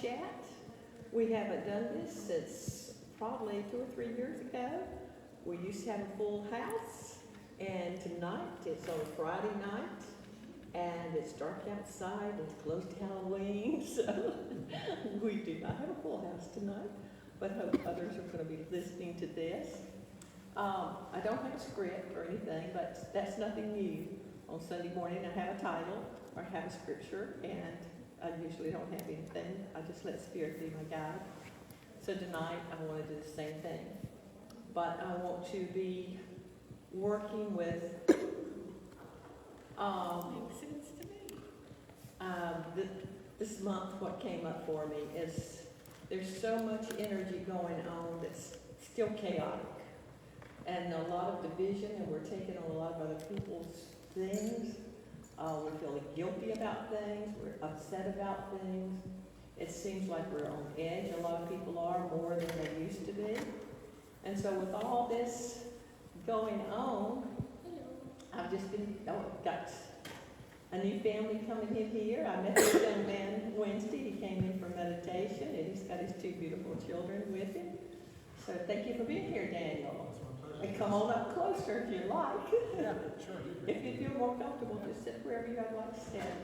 chat. We haven't done this since probably 2 or 3 years ago. We used to have a full house, and tonight it's on Friday night, and it's dark outside. It's close to Halloween, so we do not have a full house tonight, but hope others are going to be listening to this. I don't have a script or anything, but that's nothing new. On Sunday morning I have a title or have a scripture, and I usually don't have anything. I just let Spirit be my guide. So tonight I want to do the same thing. But I want to be working with makes sense to me. This month what came up for me is there's so much energy going on that's still chaotic. And a lot of division, and we're taking on a lot of other people's things. We're feeling guilty about things. We're upset about things. It seems like we're on edge. A lot of people are, more than they used to be. And so with all this going on, I've just got a new family coming in here. I met this young man Wednesday. He came in for meditation, and he's got his 2 beautiful children with him. So thank you for being here, Daniel. And come on up closer if you like. Yeah, sure. If you feel more comfortable, just sit wherever you would like to sit.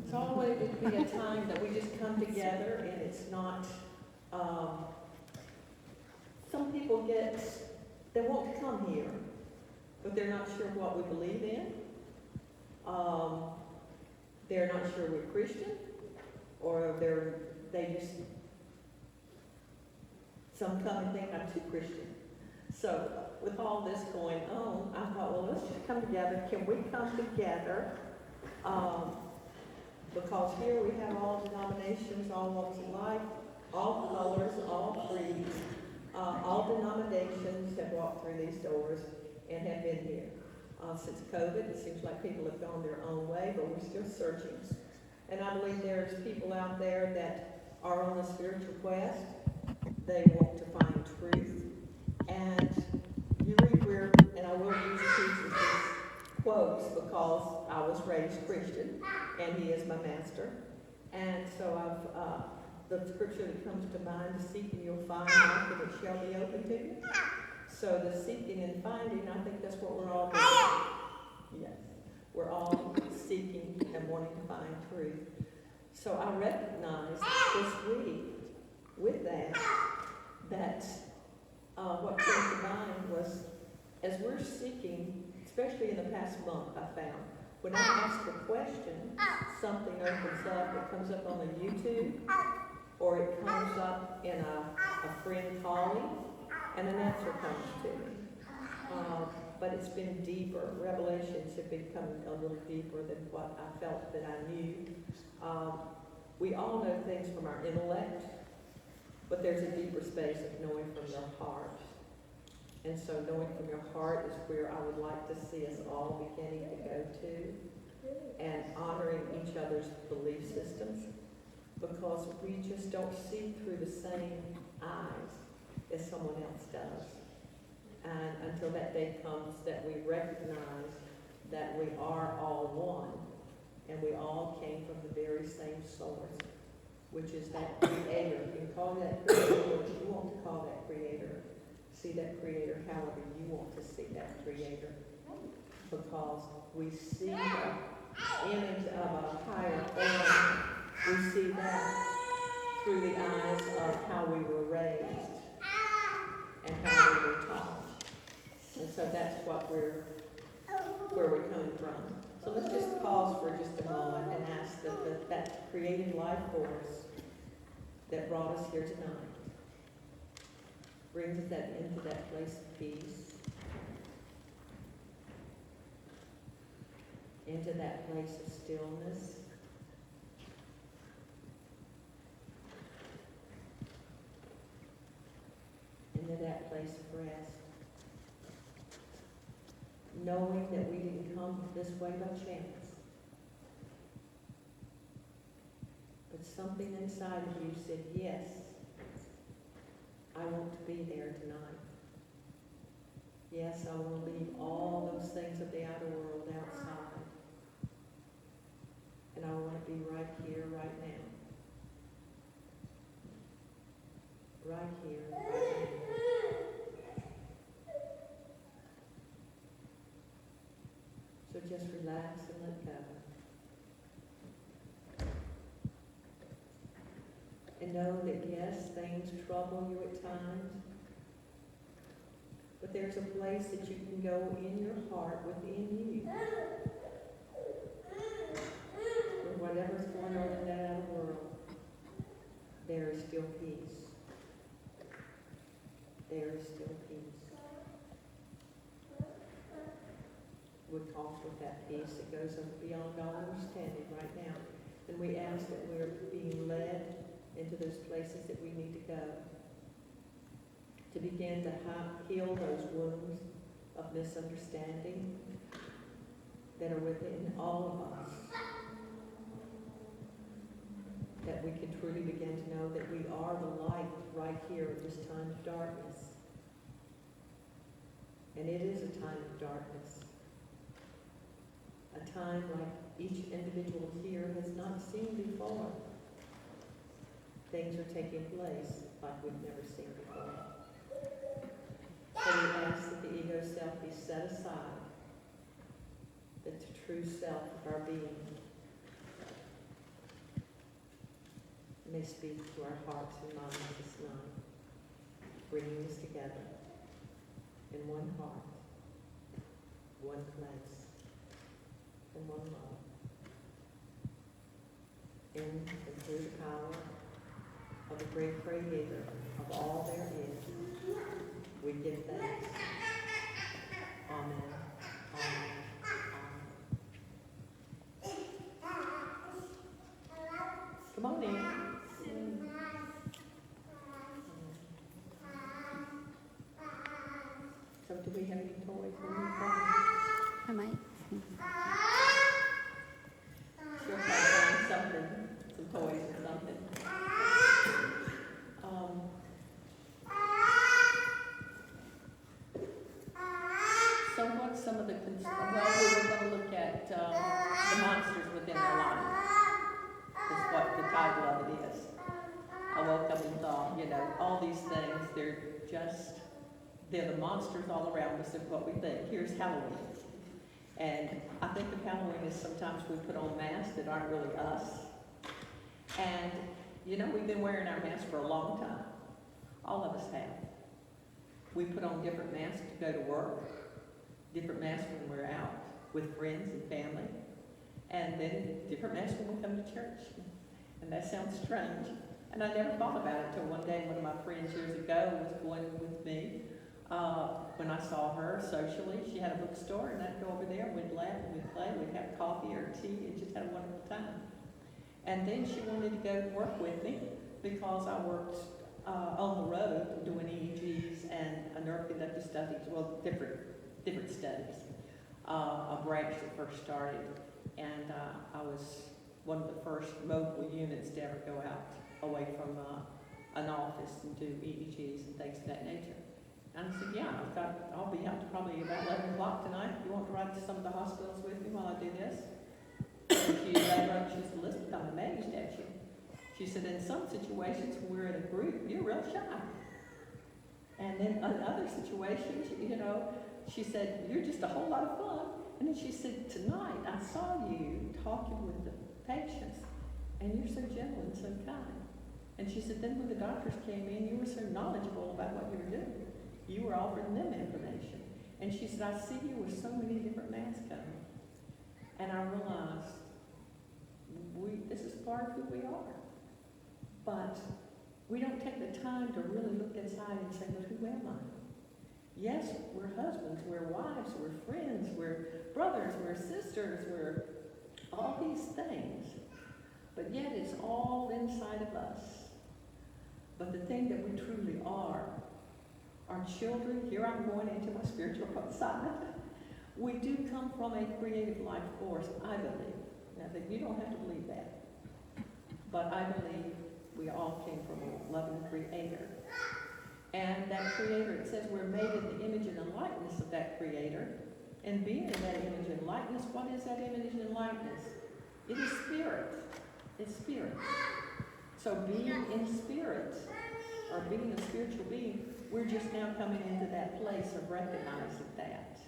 It's always to be a time that we just come together, and it's not, some people they want to come here, but they're not sure what we believe in. They're not sure we're Christian, or some come and think I'm too Christian. So with all this going on, I thought, well, let's just come together. Can we come together? Because here we have all denominations, all walks of life, all colors, all creeds, all denominations have walked through these doors and have been here. Since COVID, it seems like people have gone their own way, but we're still searching. And I believe there's people out there that are on a spiritual quest. They want to find truth. And you read where, and I will use Jesus' quotes because I was raised Christian, and he is my master. And so the scripture that comes to mind is seeking you'll find, knocking it shall be open to you. So the seeking and finding, I think that's what we're all doing. Yes. We're all seeking and wanting to find truth. So I recognize this week with that what came to mind was, as we're seeking, especially in the past month, I found, when I ask a question, something opens up. It comes up on the YouTube, or it comes up in a friend calling, and an answer comes to me. But it's been deeper. Revelations have become a little deeper than what I felt that I knew. We all know things from our intellect, but there's a deeper space of knowing from your heart. And so knowing from your heart is where I would like to see us all beginning to go to, and honoring each other's belief systems, because we just don't see through the same eyes as someone else does. And until that day comes that we recognize that we are all one, and we all came from the very same source, which is that creator. You can call that creator what you want to call that creator. See that creator however you want to see that creator. Because we see the image of a higher form. We see that through the eyes of how we were raised and how we were taught. And so that's what where we're coming from. So let's just pause for just a moment and ask that creative life force that brought us here tonight brings us into that place of peace, into that place of stillness, into that place of rest, knowing that we didn't come this way by chance, but something inside of you said, yes, I want to be there tonight. Yes, I want to leave all those things of the outer world outside. right here, right now. So just relax and let go. And know that yes, things trouble you at times, but there's a place that you can go in your heart within you, where whatever's going on in that outer world, there is still peace. There is still peace. We talk with that peace that goes beyond all understanding right now. And we ask that we're being led into those places that we need to go, to begin to heal those wounds of misunderstanding that are within all of us, that we can truly begin to know that we are the light right here at this time of darkness. And it is a time of darkness, a time like each individual here has not seen before. Things are taking place like we've never seen before. So we ask that the ego self be set aside, that the true self of our being may speak to our hearts and minds this night, bringing us together in one heart, one place, and one love. In and through the power of the great Creator of all there is, we give thanks. Amen. Amen. Come on in. So do we have any toys or anything? I might. Sure, if I find something, some toys or something. So what's some of the, well, we were going to look at the monsters within our lives, is what the title of it is. I woke up and thought, all these things, they're the monsters all around us, is what we think. Here's Halloween. And I think of Halloween as sometimes we put on masks that aren't really us. And, we've been wearing our masks for a long time. All of us have. We put on different masks to go to work, different masks when we're out with friends and family, and then different masks when we come to church. And that sounds strange. And I never thought about it until one day one of my friends years ago was going with me. When I saw her socially, she had a bookstore, and I'd go over there, and we'd laugh, and we'd play, we'd have coffee or tea, and just had a wonderful time. And then she wanted to go to work with me because I worked on the road doing EEGs and nerve conductive studies, well, different studies. A branch that first started, and I was one of the first mobile units to ever go out away from an office and do EEGs and things of that nature. And I said, yeah, I'll be out to probably about 11 o'clock tonight. You want to ride to some of the hospitals with me while I do this? And she said, Elizabeth, I'm amazed at you. She said, in some situations when we're in a group, you're real shy. And then in other situations, she said, you're just a whole lot of fun. And then she said, tonight I saw you talking with the patients, and you're so gentle and so kind. And she said, then when the doctors came in, you were so knowledgeable about what you were doing. You were offering them information. And she said, I see you with so many different masks coming. And I realized, this is part of who we are. But we don't take the time to really look inside and say, but who am I? Yes, we're husbands, we're wives, we're friends, we're brothers, we're sisters, we're all these things. But yet it's all inside of us. But the thing that we truly are, our children, here I'm going into my spiritual side, we do come from a creative life force, I believe. Now, that you don't have to believe that. But I believe we all came from a loving Creator. And that Creator, it says we're made in the image and the likeness of that Creator. And being in that image and likeness, what is that image and likeness? It is spirit. It's spirit. So being in spirit, or being a spiritual being, we're just now coming into that place of recognizing that.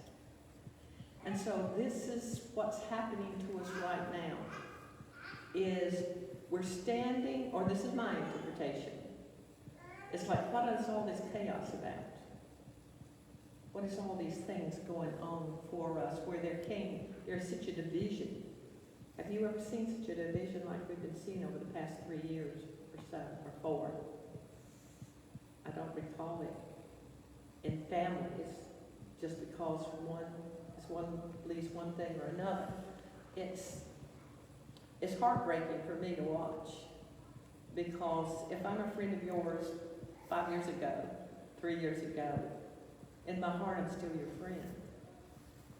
And so this is what's happening to us right now, is we're standing, or this is my interpretation, it's like, what is all this chaos about? What is all these things going on for us where there's such a division? Have you ever seen such a division like we've been seeing over the past 3 years or so, or 4? I don't recall it. In families, just because one believes one thing or another. It's heartbreaking for me to watch, because if I'm a friend of yours 5 years ago, 3 years ago, in my heart I'm still your friend.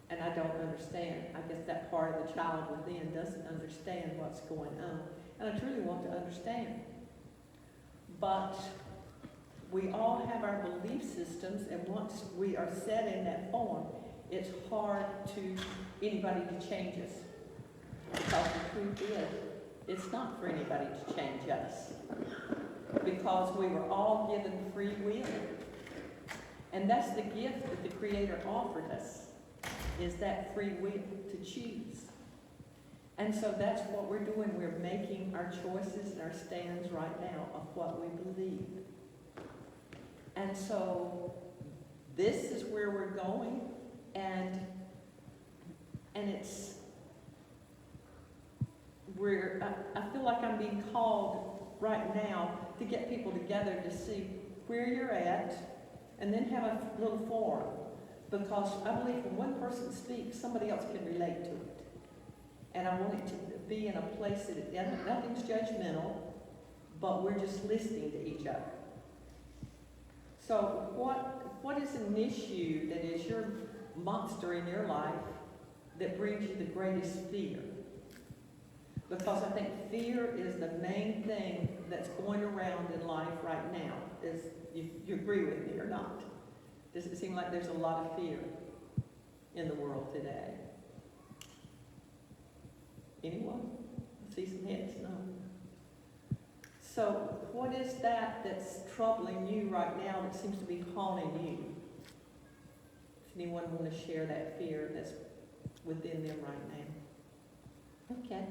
And I don't understand. I guess that part of the child within doesn't understand what's going on. And I truly want to understand. But we all have our belief systems, and once we are set in that form, it's hard to anybody to change us. Because the truth is, it's not for anybody to change us. Because we were all given free will. And that's the gift that the Creator offered us, is that free will to choose. And so that's what we're doing. We're making our choices and our stands right now of what we believe. And so this is where we're going, and it's I feel like I'm being called right now to get people together to see where you're at, and then have a little forum, because I believe when one person speaks, somebody else can relate to it. And I want it to be in a place that nothing's judgmental, but we're just listening to each other. So what is an issue that is your monster in your life that brings you the greatest fear? Because I think fear is the main thing that's going around in life right now. You agree with me or not? Does it seem like there's a lot of fear in the world today? Anyone? I see some heads. No. So what is that's troubling you right now that seems to be haunting you? Does anyone want to share that fear that's within them right now? Okay.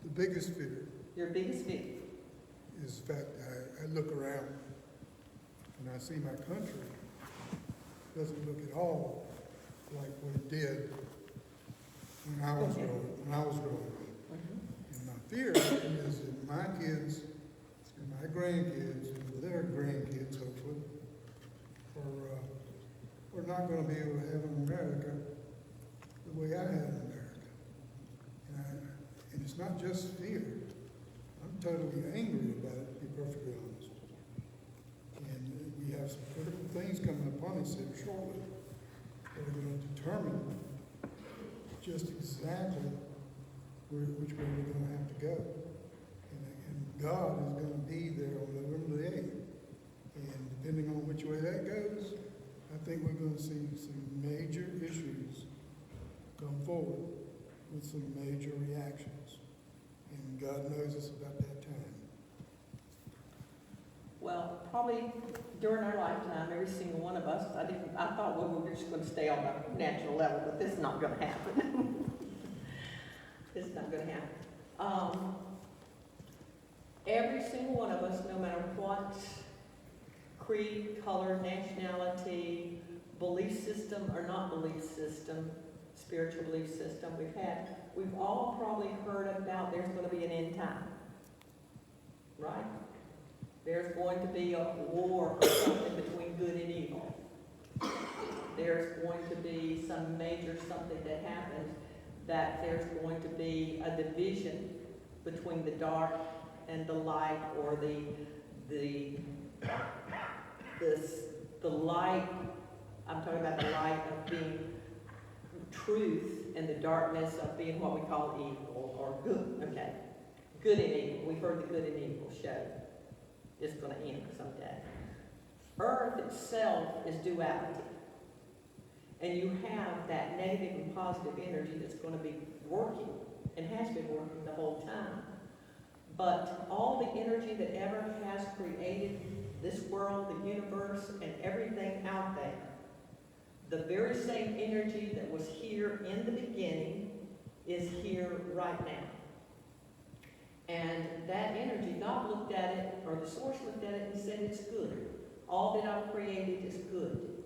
The biggest fear. Your biggest fear. Is the fact I look around and I see my country doesn't look at all like what it did when I was growing up. And my fear is that my kids and my grandkids and their grandkids, hopefully, are not going to be able to have America the way I had America. And it's not just fear. I'm totally angry about it, to be perfectly honest. And we have some critical things coming upon us here shortly that are going to determine just exactly which way we're going to have to go. And God is going to be there on November the 8th. And depending on which way that goes, I think we're going to see some major issues come forward with some major reactions. And God knows us about that time. Well, probably during our lifetime, every single one of us, I thought, well, we were just going to stay on the natural level, but this is not going to happen. This is not going to happen. Every single one of us, no matter what creed, color, nationality, belief system or not belief system, spiritual belief system we've all probably heard about there's going to be an end time. Right? There's going to be a war or something between good and evil. There's going to be some major something that happens, that there's going to be a division between the dark and the light, or the light, I'm talking about the light of being truth and the darkness of being what we call evil or good. Okay. Good and evil. We've heard the good and evil show. It's going to end someday. Earth itself is duality. And you have that negative and positive energy that's going to be working and has been working the whole time. But all the energy that ever has created this world, the universe, and everything out there, the very same energy that was here in the beginning is here right now. And that energy, God looked at it, or the source looked at it and said, it's good. All that I've created is good.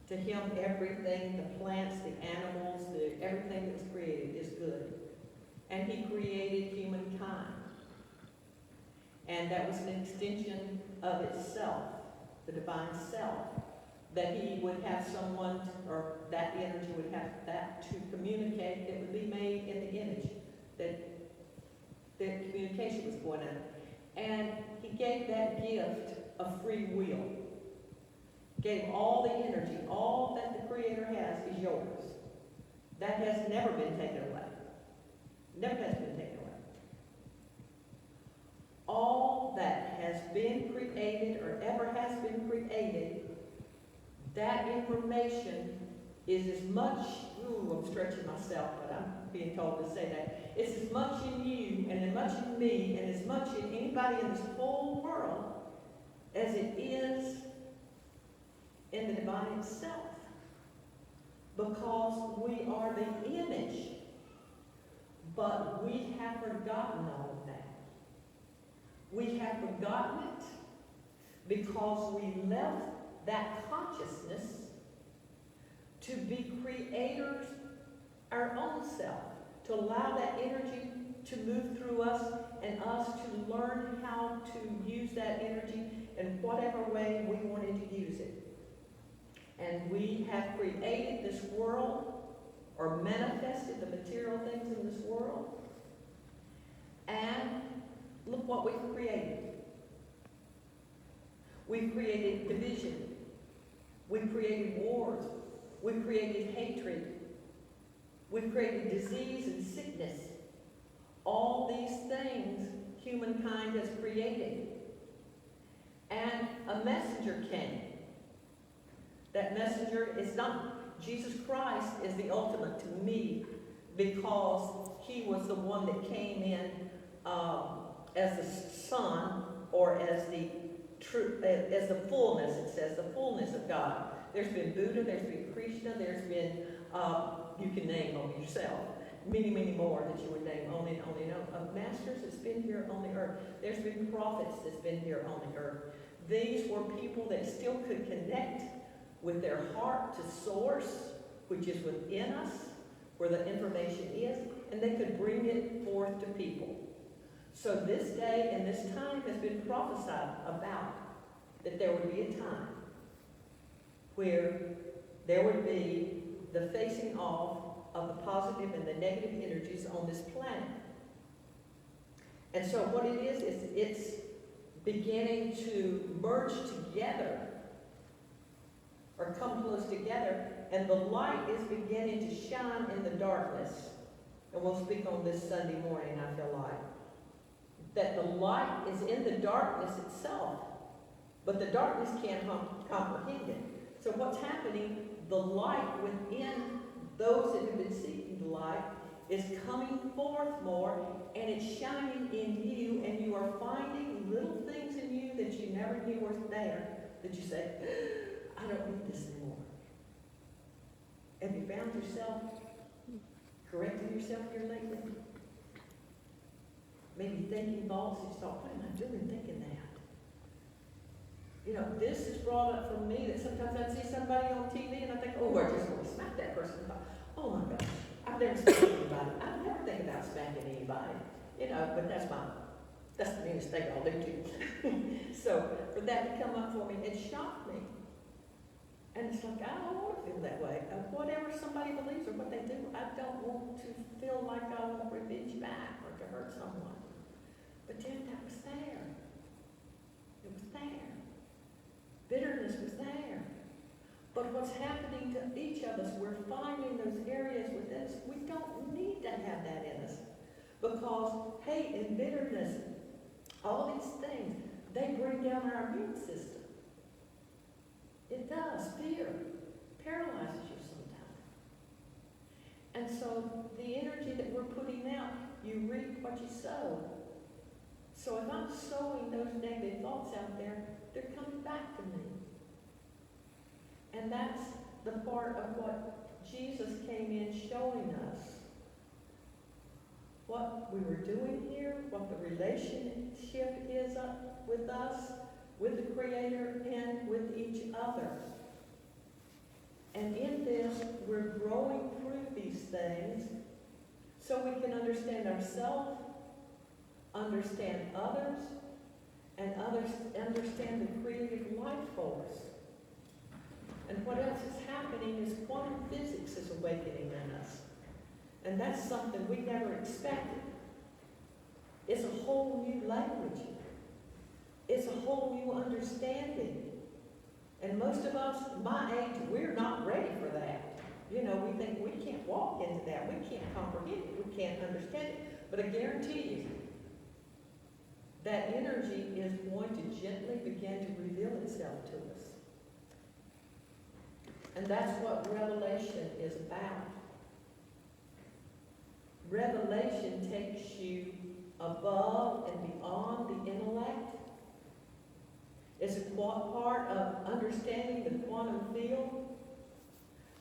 To him, everything, the plants, the animals, everything that was created is good. And he created humankind. And that was an extension of itself, the divine self, that he would have someone, or that energy would have that to communicate that would be made in the image, that communication was going on. And he gave that gift of free will. Gave all the energy, all that the Creator has is yours. That has never been taken away. Never has been taken away. All that has been created or ever has been created, that information is as much, I'm stretching myself, but I'm being told to say that. It's as much in you and as much in me and as much in anybody in this whole world as it is in the divine itself. Because we are the image, but we have forgotten all of that. We have forgotten it because we left that consciousness to be creators our own self, to allow that energy to move through us and us to learn how to use that energy in whatever way we wanted to use it. And we have created this world, or manifested the material things in this world. And look what we've created. We've created division. We've created wars. We've created hatred. We've created disease and sickness. All these things humankind has created. And a messenger came. That messenger is not, Jesus Christ is the ultimate to me, because he was the one that came in as the Son, or as the true, as the fullness, it says, the fullness of God. There's been Buddha, there's been Krishna, there's been, you can name them yourself, many, many more that you would name, only know, of masters that's been here on the earth. There's been prophets that's been here on the earth. These were people that still could connect with their heart to source, which is within us, where the information is, and they could bring it forth to people. So this day and this time has been prophesied about, that there would be a time where there would be the facing off of the positive and the negative energies on this planet. And so what it is it's beginning to merge together, or come close together, and the light is beginning to shine in the darkness. And we'll speak on this Sunday morning, I feel like. That the light is in the darkness itself, but the darkness can't comprehend it. So what's happening, the light within those that have been seeking the light is coming forth more, and it's shining in you, and you are finding little things in you that you never knew were there, that you say, I don't need this anymore. Have you found yourself correcting yourself here lately? Maybe thinking thoughts, you thought, what am I doing thinking that? You know, this is brought up for me, that sometimes I see somebody on TV and I think, oh, I just want to smack that person. Oh my gosh, I've never spanked anybody. I never think about spanking anybody. You know, but that's the meanest thing I'll do too. So for that to come up for me, it shocked me. And it's like, I don't want to feel that way. Whatever somebody believes or what they do, I don't want to feel like I want revenge back or to hurt someone. But then that was there. It was there. Bitterness was there. But what's happening to each of us, we're finding those areas within us. We don't need to have that in us. Because hate and bitterness, all these things, they bring down our immune system. It does. Fear paralyzes you sometimes. And so the energy that we're putting out, you reap what you sow. So if I'm sowing those negative thoughts out there, they're coming back to me. And that's the part of what Jesus came in showing us. What we were doing here, what the relationship is with us, with the Creator, and with each other. And in this, we're growing through these things so we can understand ourselves, understand others, and others understand the creative life force. And what else is happening is quantum physics is awakening in us. And that's something we never expected. It's a whole new language. It's a whole new understanding. And most of us, my age, we're not ready for that. You know, we think we can't walk into that. We can't comprehend it. We can't understand it. But I guarantee you, that energy is going to gently begin to reveal itself to us. And that's what revelation is about. Revelation takes you above and beyond the intellect. It's a part of understanding the quantum field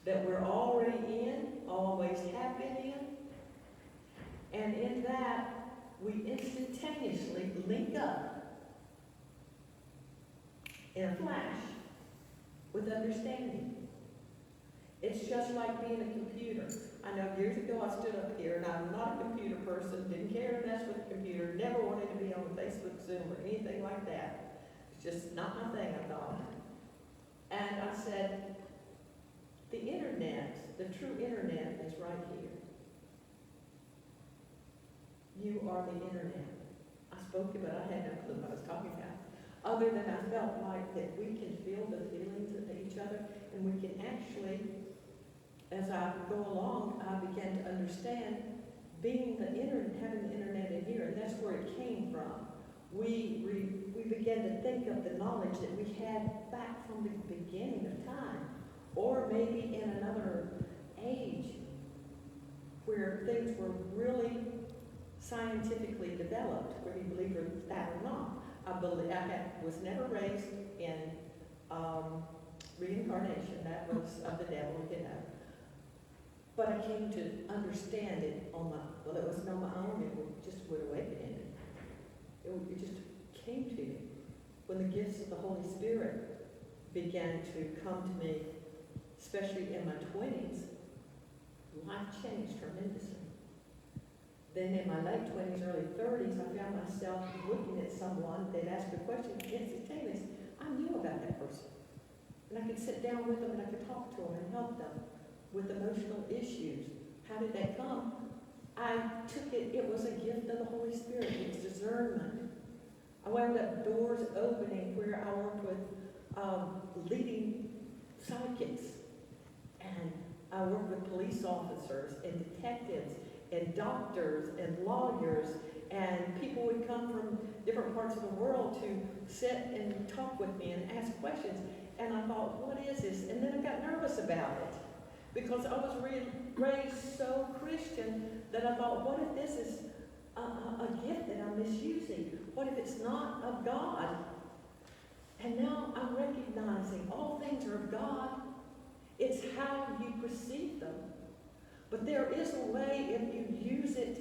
that we're already in, always have been in. And in that, we instantaneously link up in a flash with understanding. It's just like being a computer. I know years ago I stood up here and I'm not a computer person, didn't care to mess with the computer, never wanted to be on Facebook, Zoom, or anything like that. It's just not my thing, I thought. And I said, the internet, the true internet is right here. You are the internet. I spoke it, but I had no clue what I was talking about. Other than I felt like that we can feel the feelings of each other, and we can actually, as I go along, I began to understand being the internet, having the internet in here, and that's where it came from. We began to think of the knowledge that we had back from the beginning of time, or maybe in another age where things were really scientifically developed, whether you believe that or not. I was never raised in reincarnation. That was of the devil, you know. But I came to understand it on my, well, it wasn't on my own, it just would awaken in it. It just came to me when the gifts of the Holy Spirit began to come to me, especially in my 20s. Life changed tremendously. Then in my late 20s, early 30s, I found myself looking at someone, they'd ask a question, instantaneously, I knew about that person. And I could sit down with them and I could talk to them and help them with emotional issues. How did that come? I took it, it was a gift of the Holy Spirit. It's discernment. I wound up doors opening where I worked with leading psychics. And I worked with police officers and detectives and doctors and lawyers, and people would come from different parts of the world to sit and talk with me and ask questions. And I thought, what is this? And then I got nervous about it because I was raised so Christian that I thought, what if this is a gift that I'm misusing? What if it's not of God? And now I'm recognizing all things are of God. It's how you perceive them. But there is a way if you use it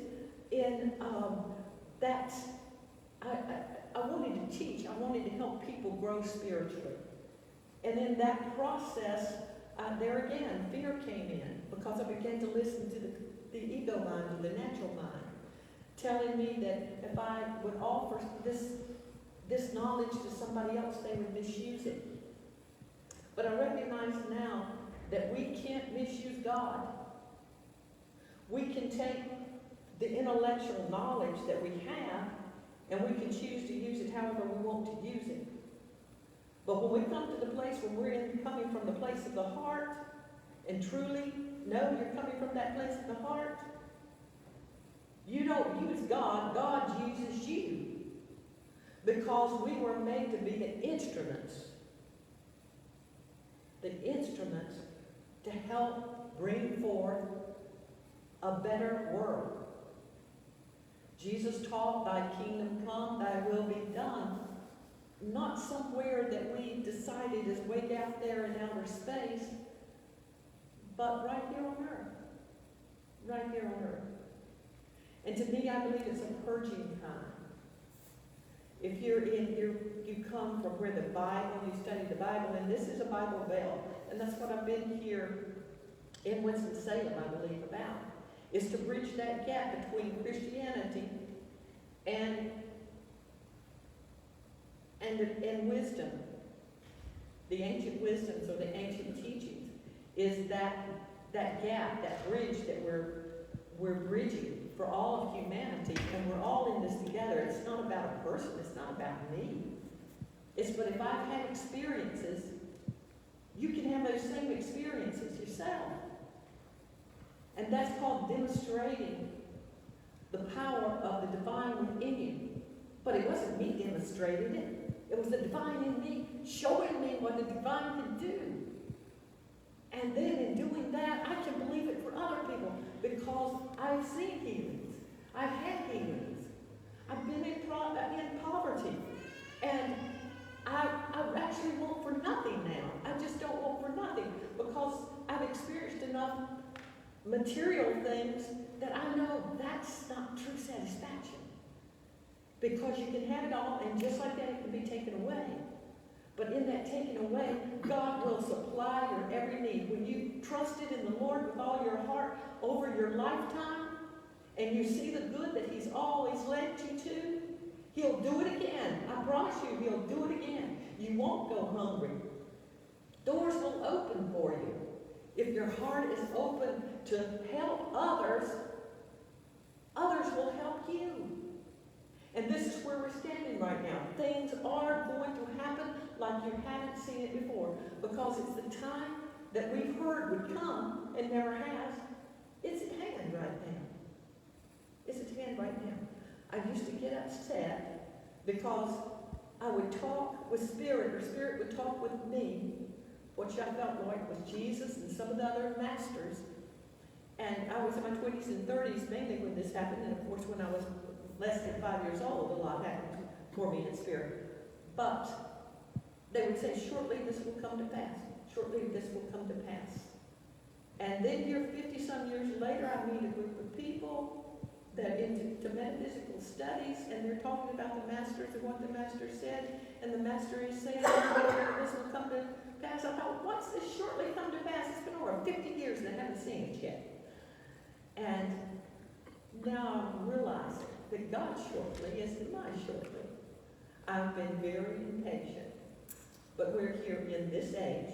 in that. I wanted to teach. I wanted to help people grow spiritually. And in that process, there again, fear came in because I began to listen to the ego mind or the natural mind, telling me that if I would offer this knowledge to somebody else, they would misuse it. But I recognize now that we can't misuse God. We can take the intellectual knowledge that we have and we can choose to use it however we want to use it. But when we come to the place where we're coming from the place of the heart and truly know you're coming from that place of the heart, you don't use God, God uses you. Because we were made to be the instruments to help bring forth a better world, Jesus taught, thy kingdom come, thy will be done. Not somewhere that we decided is way out there in outer space, but right here on earth. Right here on earth. And to me, I believe it's a purging time. If you're in here, you come from where the Bible, you study the Bible, and this is a Bible Belt. And that's what I've been here in Winston-Salem, I believe, about, is to bridge that gap between Christianity and wisdom. The ancient wisdoms or the ancient teachings is that gap, that bridge that we're bridging for all of humanity, and we're all in this together. It's not about a person, it's not about me. It's, but if I've had experiences, you can have those same experiences yourself. And that's called demonstrating the power of the divine within you. But it wasn't me demonstrating it. It was the divine in me showing me what the divine can do. And then in doing that, I can believe it for other people because I've seen healings. I've had healings. I've been in poverty. And I actually want for nothing now. I just don't want for nothing because I've experienced enough material things that I know that's not true satisfaction. Because you can have it all, and just like that, it can be taken away. But in that taking away, God will supply your every need. When you trusted in the Lord with all your heart over your lifetime, and you see the good that He's always led you to, He'll do it again. I promise you, He'll do it again. You won't go hungry. Doors will open for you. If your heart is open to help others, others will help you. And this is where we're standing right now. Things are going to happen like you haven't seen it before because it's the time that we've heard would come and never has. It's at hand right now. It's at hand right now. I used to get upset because I would talk with Spirit, or Spirit would talk with me, which I felt like was Jesus and some of the other masters. And I was in my 20s and 30s mainly when this happened, and of course when I was less than 5 years old, a lot happened for me in spirit. But they would say, shortly this will come to pass. Shortly this will come to pass. And then here, 50-some years later, I meet a group of people that into metaphysical studies, and they're talking about the masters and what the master said, and the master is saying, this will come to pass. I thought, what's this shortly come to pass? It's been over 50 years and I haven't seen it yet. And now I'm realizing that God shortly isn't my shortly. I've been very impatient. But we're here in this age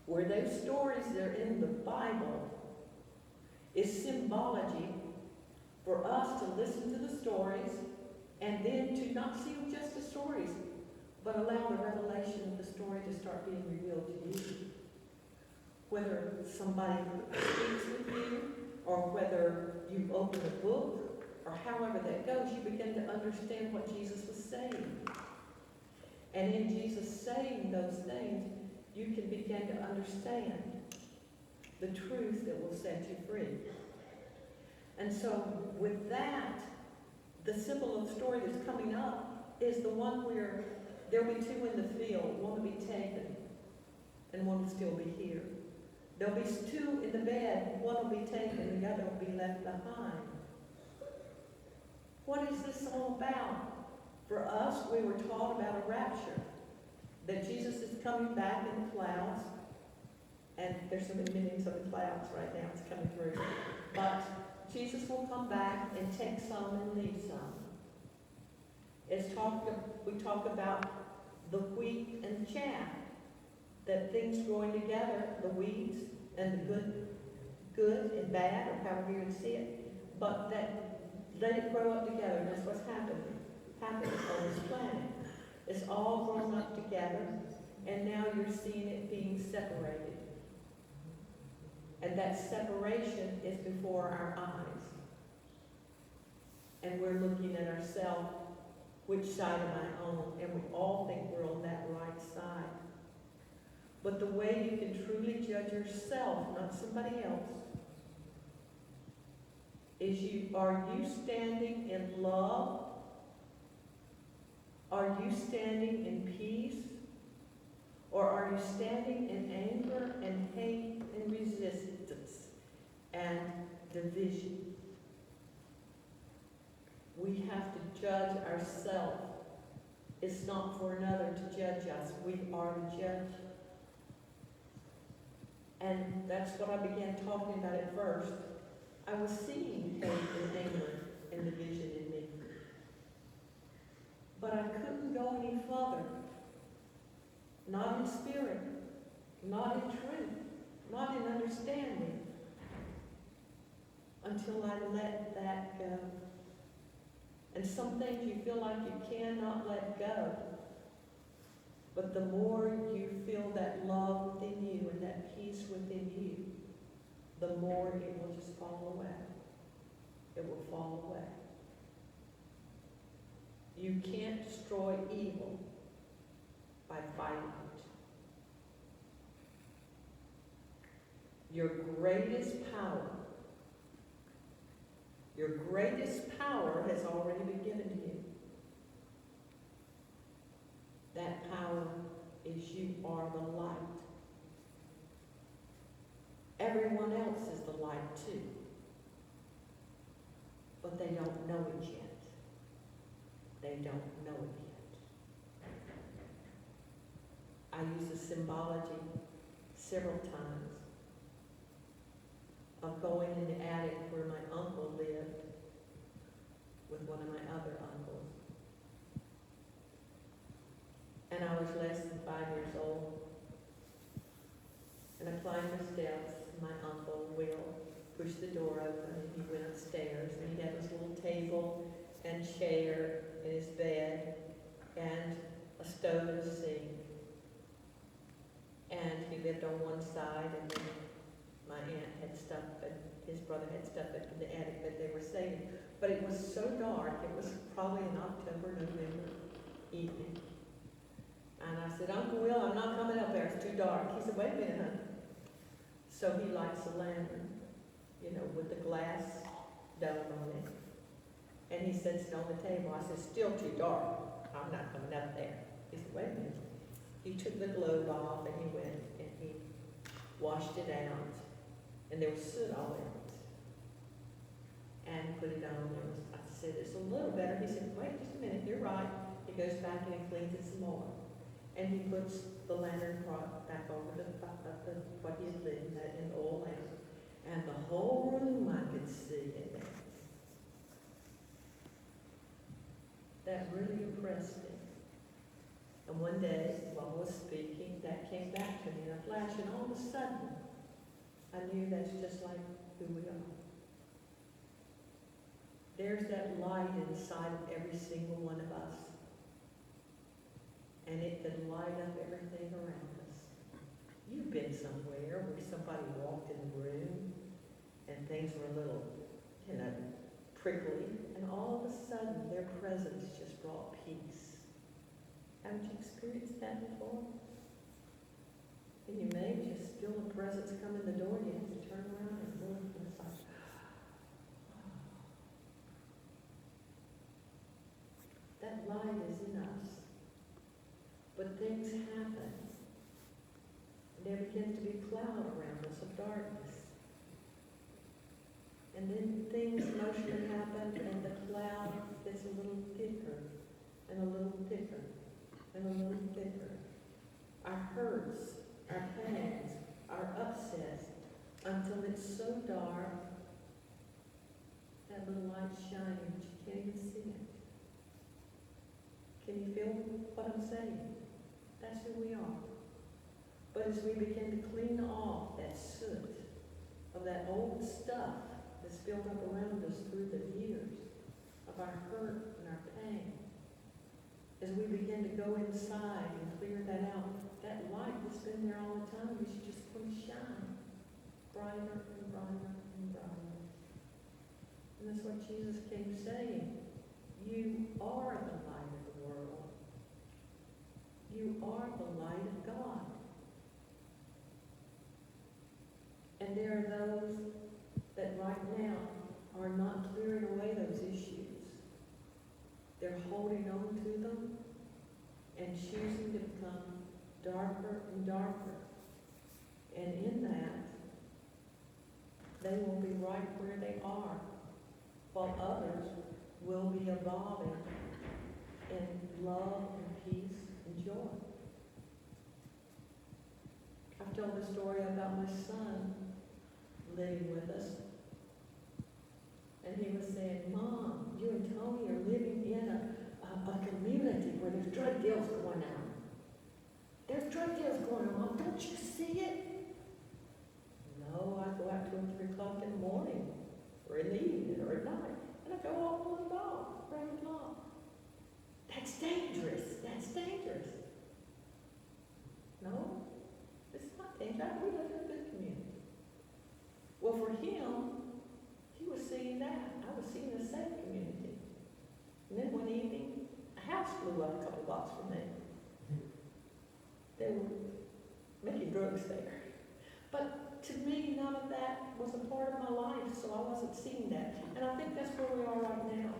where those stories that are in the Bible is symbology for us to listen to the stories and then to not see them just as stories, but allow the revelation of the story to start being revealed to you. Whether somebody speaks with you, or whether you open a book, or however that goes, you begin to understand what Jesus was saying. And in Jesus saying those things, you can begin to understand the truth that will set you free. And so with that, the symbol of the story that's coming up is the one where there'll be two in the field, one will be taken, and one will still be here. There'll be two in the bed, one will be taken, and the other will be left behind. What is this all about? For us, we were taught about a rapture, that Jesus is coming back in the clouds, and there's some millions of the clouds right now, it's coming through. But Jesus will come back and take some and leave some. We talk about the wheat and chaff, that things growing together, the weeds and the good and bad, or however you would see it, but that they grow up together, and that's what's happening on this planet. It's all grown up together, and now you're seeing it being separated. And that separation is before our eyes. And we're looking at ourselves, which side am I on? And we all think we're on that right side. But the way you can truly judge yourself, not somebody else, Are you standing in love? Are you standing in peace? Or are you standing in anger and hate and resistance and division? We have to judge ourselves. It's not for another to judge us. We are the judge. And that's what I began talking about at first. I was seeing hate and anger and division in me. But I couldn't go any further. Not in spirit, not in truth, not in understanding, until I let that go. And some things you feel like you cannot let go. But the more you feel that love within you and that peace within you, the more it will just fall away. It will fall away. You can't destroy evil by fighting it. Your greatest power has already been given to you. That power is you are the light. Everyone else is the light too. But they don't know it yet. They don't know it yet. I use the symbology several times of going in the attic where my uncle lived with one of my other uncles. And I was less than 5 years old. And I climbed the steps. My uncle, Will, pushed the door open and he went upstairs. And he had his little table and chair and his bed and a stove and a sink. And he lived on one side, and then my aunt had stuff, and his brother had stuff in the attic that they were saving. But it was so dark, it was probably an October, November evening. And I said, Uncle Will, I'm not coming up there, it's too dark. He said, wait a minute, honey. So he lights a lantern, with the glass dome on it. And he sets it on the table. I said, still too dark. I'm not coming up there. He said, wait a minute. He took the globe off and he went and he washed it out. And there was soot all in it. And put it on. I said, it's a little better. He said, wait just a minute, you're right. He goes back and he cleans it some more. And he puts the lantern back over what he had lit in the oil lamp. And the whole room I could see in there. That really impressed me. And one day, while I was speaking, that came back to me in a flash, and all of a sudden, I knew that's just like who we are. There's that light inside of every single one of us. And it can light up everything around us. You've been somewhere where somebody walked in the room, and things were a little, prickly, and all of a sudden their presence just brought peace. Haven't you experienced that before? And you may just feel the presence come in the door, you have to turn around and look, and it's like, that light is in us. But things happen. And there begins to be a cloud around us of darkness. And then things emotionally happen, and the cloud gets a little thicker, and a little thicker, and a little thicker. Our hurts, our pains, our upsets, until it's so dark, that little light's shining, but you can't even see it. Can you feel what I'm saying? That's who we are. But as we begin to clean off that soot of that old stuff that's built up around us through the years of our hurt and our pain, as we begin to go inside and clear that out, that light that's been there all the time, we should just let it shine brighter and brighter and brighter. And that's what Jesus came saying. You are the light of the world. You are the light of God. And there are those that right now are are not clearing away those issues. They're holding on to them and choosing to become darker and darker. And in that, they will be right where they are, while others will be evolving in love and peace and joy. I've told the story about my son living with us. And he was saying, Mom, you and Tony are living in a community where there's drug deals going on. There's drug deals going on, Mom. Don't you see it? No, I go out till 3 o'clock in the morning, or in the evening, or at night. And I go all over the block, around the block. That's dangerous. That's dangerous. No, it's not dangerous. We live in a good community. Well, for him, he was seeing that. I was seeing a safe community. And then one evening, a house blew up a couple blocks from me. They were making drugs there. But to me, none of that was a part of my life, so I wasn't seeing that. And I think that's where we are right now.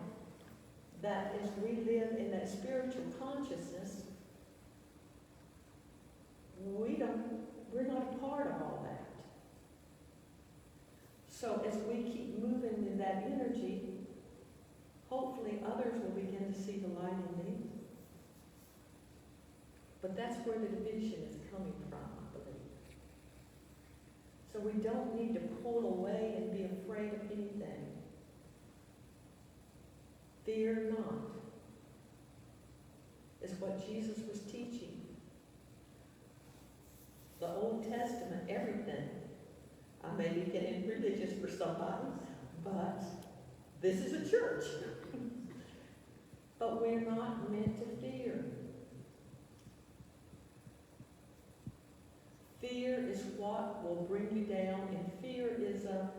That as we live in that spiritual consciousness, we're not a part of all that. So as we keep moving in that energy, hopefully others will begin to see the light in me. But that's where the division is coming from, I believe. So we don't need to pull away and be afraid of anything. Fear not, is what Jesus was teaching. The Old Testament, everything. I may be getting religious for somebody, but this is a church. But we're not meant to fear. Fear is what will bring you down, and fear is a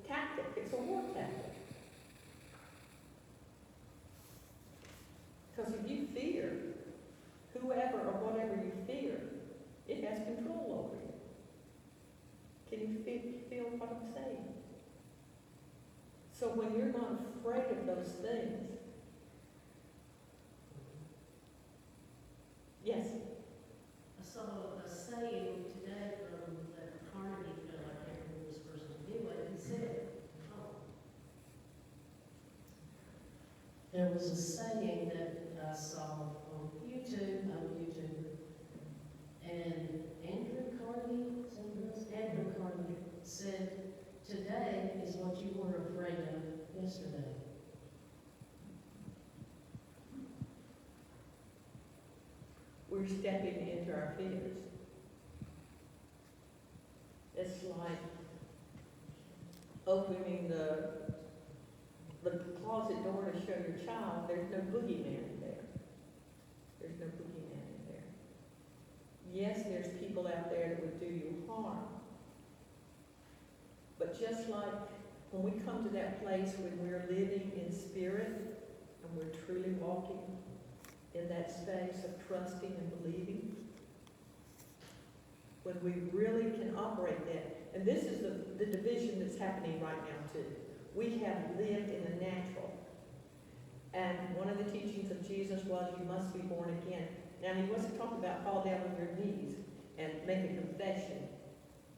tactic. It's a war tactic. Because if you fear whoever or whatever you fear, it has control over you. Can you feel what I'm saying? So when you're not afraid of those things, yes? I saw a saying today from the Carnegie Bill. I can't remember this person. Anyway, he said, there was a saying that I saw on YouTube. I'm a YouTuber. And Andrew Carnegie said, today is what you were afraid of yesterday. We're stepping into our fears. It's like opening the closet door to show your child there's no boogeyman in there. There's no boogeyman in there. Yes, there's people out there that would do you harm. But just like when we come to that place when we're living in spirit and we're truly walking in that space of trusting and believing, when we really can operate that, and this is the division that's happening right now too. We have lived in the natural. And one of the teachings of Jesus was you must be born again. Now he wasn't talking about fall down on your knees and make a confession.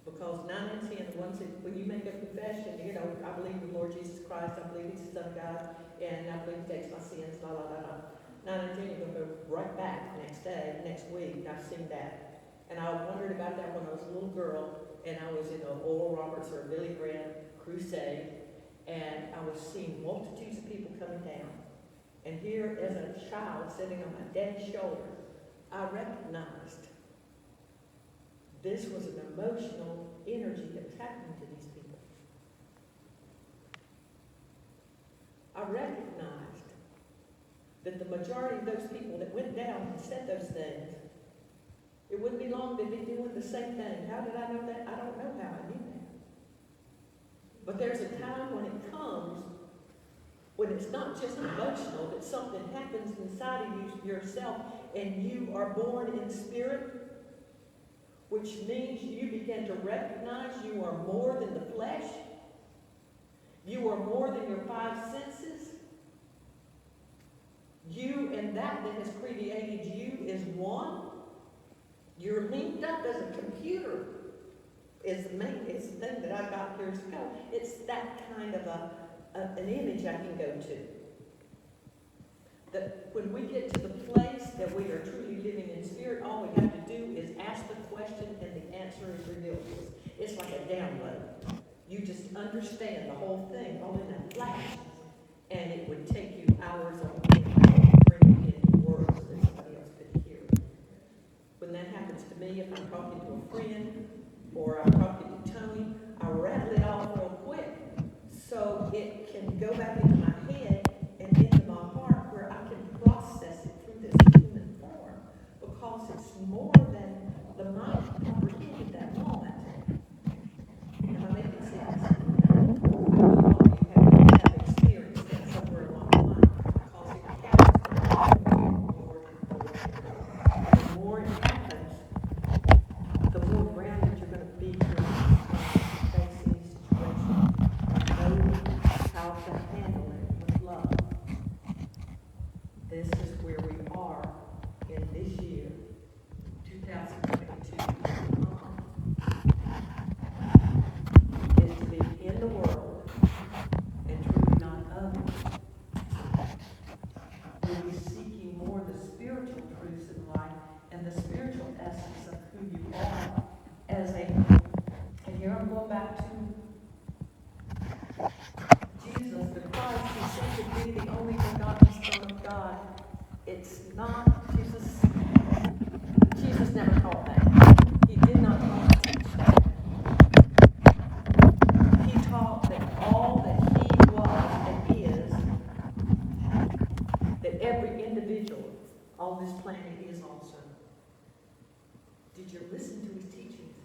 Because 9 out of 10, the ones that, when you make a confession, you know, I believe in the Lord Jesus Christ, I believe He's the Son of God, and I believe He takes my sins, la la la la. 9 out of 10, you're going to go right back the next day, next week, and I've seen that. And I wondered about that when I was a little girl, and I was in an Oral Roberts or Billy Graham crusade, and I was seeing multitudes of people coming down. And here, as a child sitting on my dad's shoulder, I recognized this was an emotional energy that was happening to these people. I recognized that the majority of those people that went down and said those things, it wouldn't be long they'd be doing the same thing. How did I know that? I don't know how I knew that. But there's a time when it comes when it's not just emotional, that something happens inside of you yourself and you are born in spirit, which means you begin to recognize you are more than the flesh. You are more than your five senses. You and that has created you is one. You're linked up as a computer. It's the thing that I got years ago. It's that kind of an image I can go to. That when we get to the place that we are truly living in spirit, all we have to do is ask the question and the answer is revealed to us. It's like a download. You just understand the whole thing all in a flash, and it would take you hours on end to bring it into words that somebody else could hear. When that happens to me, if I'm talking to a friend or I'm talking to Tony, I rattle it off real quick so it can go back into my head and into my heart where I can process it through this human form, because it's more than the mind can comprehend at that moment. Am I making sense? I know all of you have experienced that somewhere along the line, because it happens more and the more it happens, the more grounded you're going to be facing these situations. Know how to handle it with love. This is where we are in this year, 2022. Is to be in the world and truly not of it. We'll be seeking more the spiritual truths in life and the spiritual essence of who you are as a, and here I'm going back to Jesus the Christ, who said to be the only begotten Son of God. It's not Jesus. Jesus never taught that. He did not teach that. He taught that all that he was and is, that every individual on this planet is also. Did you listen to his teachings?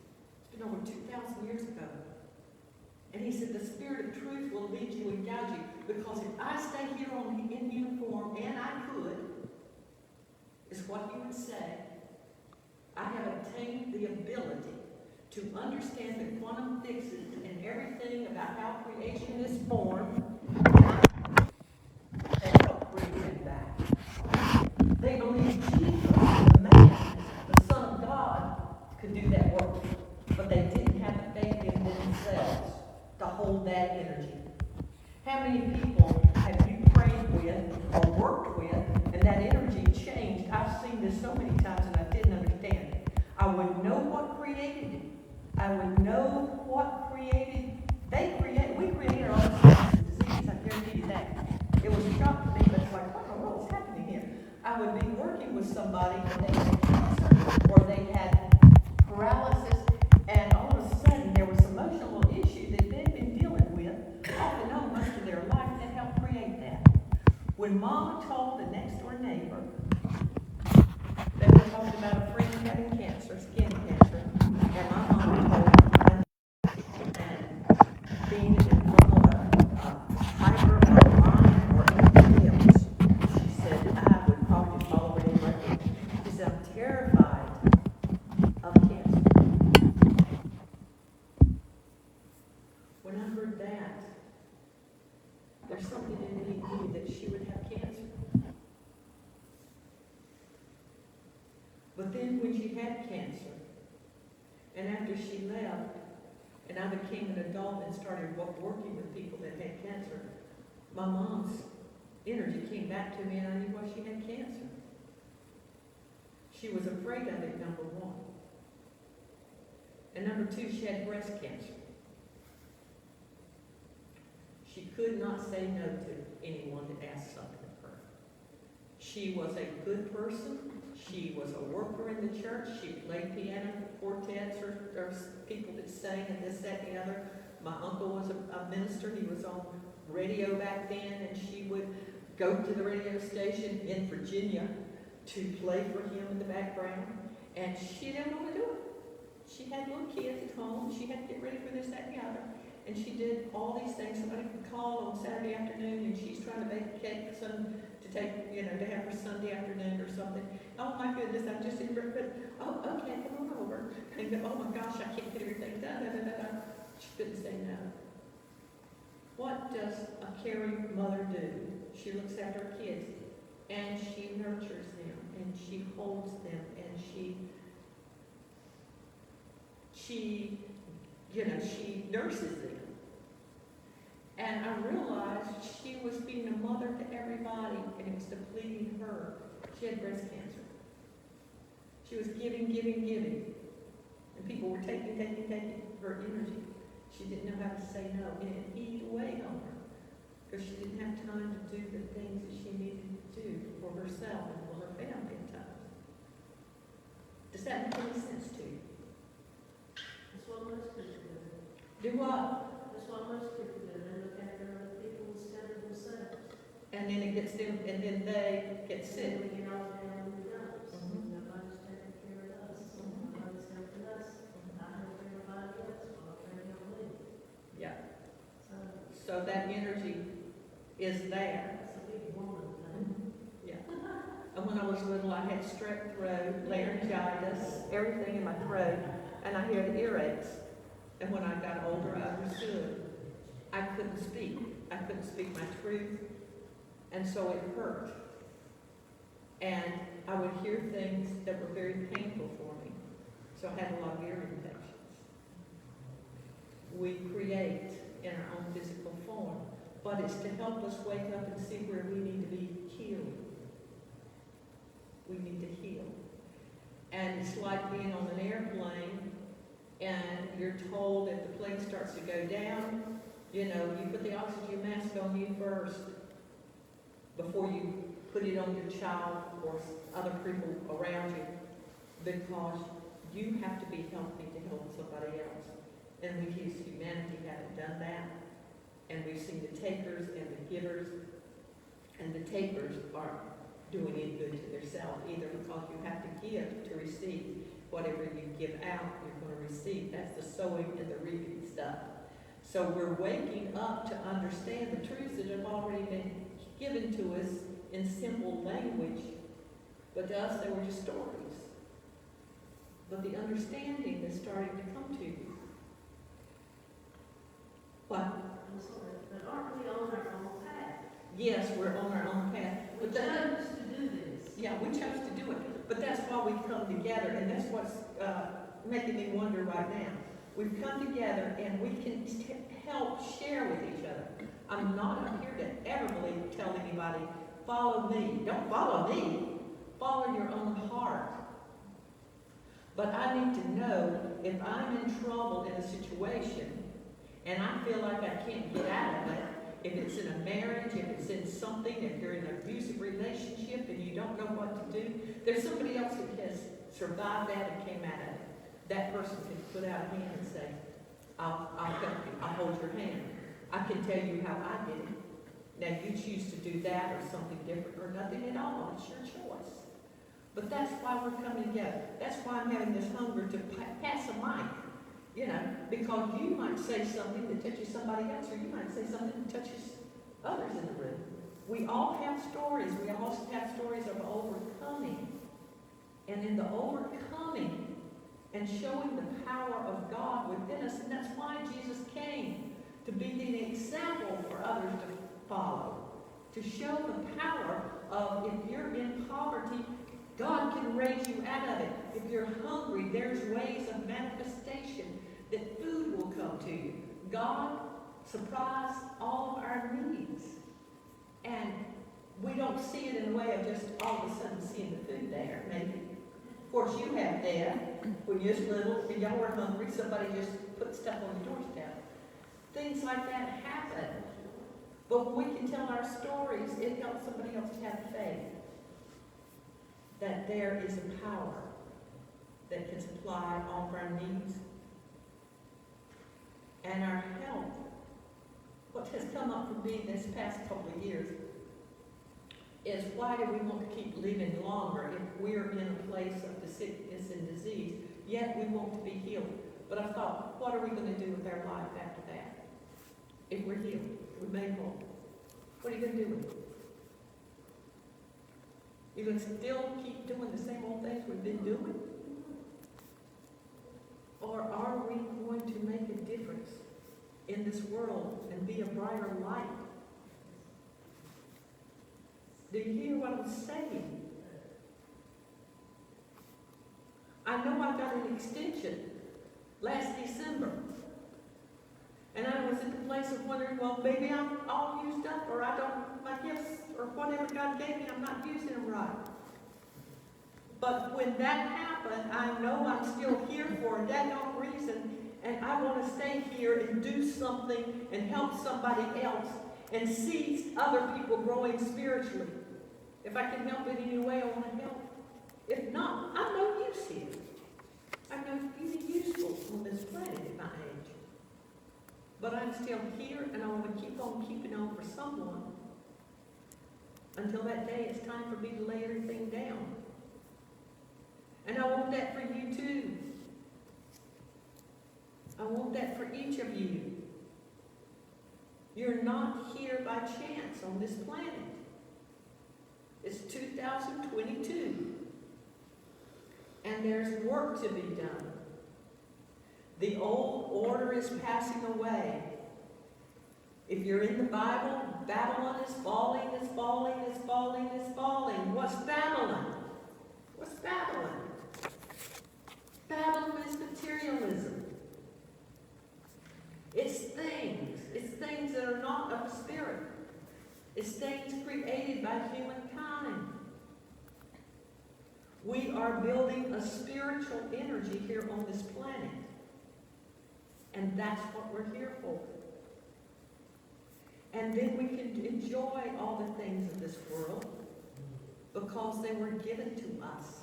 It's been over 2,000 years ago. And he said, the Spirit of truth will lead you and guide you, because if I stay here in uniform, and I could, is what you would say, I have obtained the ability to understand the quantum physics and everything about how creation is formed, and help bring it back. They believe Jesus, the man, the Son of God, could do that work, but they didn't have the faith in themselves to hold that energy. How many people have you prayed with or worked with, and that energy changed? I've seen this so many times and I didn't understand it. I would know what created it. I would know what created. We created our own sickness and disease. I guarantee you that. It was a shock to me, but it's like, what in the world is happening here? I would be working with somebody and they had cancer or they had paralysis, and all of a sudden there was some emotional issue that they'd been dealing with off and on most of their life that helped create that. When Mama told the next door neighbor, they were talking about a friend having cancer, skin cancer, and my mom told them, and being in front of a tiger or a lion or anything else, she said, I would probably fall over and break it. She said, I'm terrified of cancer. When I heard that, there's something in me knew that she would have cancer. But then when she had cancer, and after she left, and I became an adult and started working with people that had cancer, my mom's energy came back to me and I knew why she had cancer. She was afraid of it, number one. And number two, she had breast cancer. She could not say no to anyone that asked something of her. She was a good person. She was a worker in the church. She played piano for quartets or people that sang and this, that, and the other. My uncle was a minister. He was on radio back then, and she would go to the radio station in Virginia to play for him in the background. And she didn't want to do it. She had little kids at home. She had to get ready for this, that, and the other. And she did all these things. Somebody could call on Saturday afternoon, and she's trying to bake a cake to take, to have for Sunday afternoon or something. Oh my goodness, I'm just in but oh, okay, come on over. And go, oh my gosh, I can't get everything done. She couldn't say no. what does a caring mother do? She looks after her kids, and she nurtures them, and she holds them, and she nurses them. And I realized she was being a mother to everybody, and it was depleting her. She had breast cancer. She was giving. And people were taking her energy. She didn't know how to say no, and it ate away on her. Because she didn't have time to do the things that she needed to do for herself and for her family at times. Does that make any sense to you? That's what most people do. Do what? That's what most people do. They look after other people instead of themselves. And then it gets them, and then they get sick. We get all down in the dumps. Mhm. Nobody's taking care of us. Nobody's helping us. I help everybody else while they're helping me. Yeah. So So that energy is there. that's a big woman thing. Yeah. And when I was little, I had strep throat, laryngitis, everything in my throat, and I hear the earaches. And when I got older, I understood. I couldn't speak. I couldn't speak my truth. And so it hurt. And I would hear things that were very painful for me. So I had a lot of ear infections. We create in our own physical form, but it's to help us wake up and see where we need to be healed. We need to heal. And it's like being on an airplane, and you're told if the plane starts to go down, you put the oxygen mask on you first before you put it on your child or other people around you, because you have to be healthy to help somebody else. And we as humanity haven't done that. And we've seen the takers and the givers, and the takers aren't doing any good to themselves either, because you have to give to receive. Whatever you give out, you're going to receive. That's the sowing and the reaping stuff. So we're waking up to understand the truths that have already been given to us in simple language, but to us they were just stories. But the understanding is starting to come to you. What? I'm sorry, but aren't we on our own path? Yes, we're on our own path. We But that, chose to do this. yeah, we chose to do it. But that's why we've come together, and that's what's making me wonder right now. We've come together, and we can help share with each other. I'm not up here to ever tell anybody, follow me. Don't follow me. Follow your own heart. But I need to know if I'm in trouble in a situation, and I feel like I can't get out of it, if it's in a marriage, if it's in something, if you're in an abusive relationship and you don't know what to do, there's somebody else who has survived that and came out of it. That person can put out a hand and say, I'll help you, I'll hold your hand. I can tell you how I did it. Now you choose to do that or something different or nothing at all. It's your choice. But that's why we're coming together. That's why I'm having this hunger to pass a mic. Because you might say something that touches somebody else, or you might say something that touches others in the room. We all have stories. We all have stories of overcoming. And in the overcoming and showing the power of God within us, and that's why Jesus came, to be the example for others to follow, to show the power of, if you're in poverty, God can raise you out of it. If you're hungry, there's ways of manifestation that food will come to you. God supplies all of our needs. And we don't see it in a way of just all of a sudden seeing the food there, maybe. Of course, you have that. When you was little, when y'all were hungry, somebody just put stuff on your doorstep. Things like that happen. But when we can tell our stories, it helps somebody else to have faith that there is a power that can supply all of our needs and our health. What has come up for me this past couple of years is, why do we want to keep living longer if we're in a place of the sickness and disease, yet we want to be healed? But I thought, what are we going to do with our life after that? If we're healed, we're made whole, what are you going to do with it? You're going to still keep doing the same old things we've been doing? Or are we going to make a difference in this world and be a brighter light. Do you hear what I'm saying? I know I got an extension last December. And I was at the place of wondering, well, maybe I'm all used up, or I don't, my gifts, or whatever God gave me, I'm not using them right. But when that happened, I know I'm still here for a daggone reason, and I want to stay here and do something and help somebody else and see other people growing spiritually. If I can help in any way, I want to help. If not, I'm no use here. I'm no useful on this planet at my age. But I'm still here, and I want to keep on keeping on for someone until that day it's time for me to lay everything down. And I want that for you too. I want that for each of you. You're not here by chance on this planet. It's 2022. And there's work to be done. The old order is passing away. If you're in the Bible, Babylon is falling, is falling, is falling, is falling. What's Babylon? What's Babylon? Babylon is materialism. It's things that are not of spirit. It's things created by humankind. We are building a spiritual energy here on this planet. And that's what we're here for. And then we can enjoy all the things of this world because they were given to us.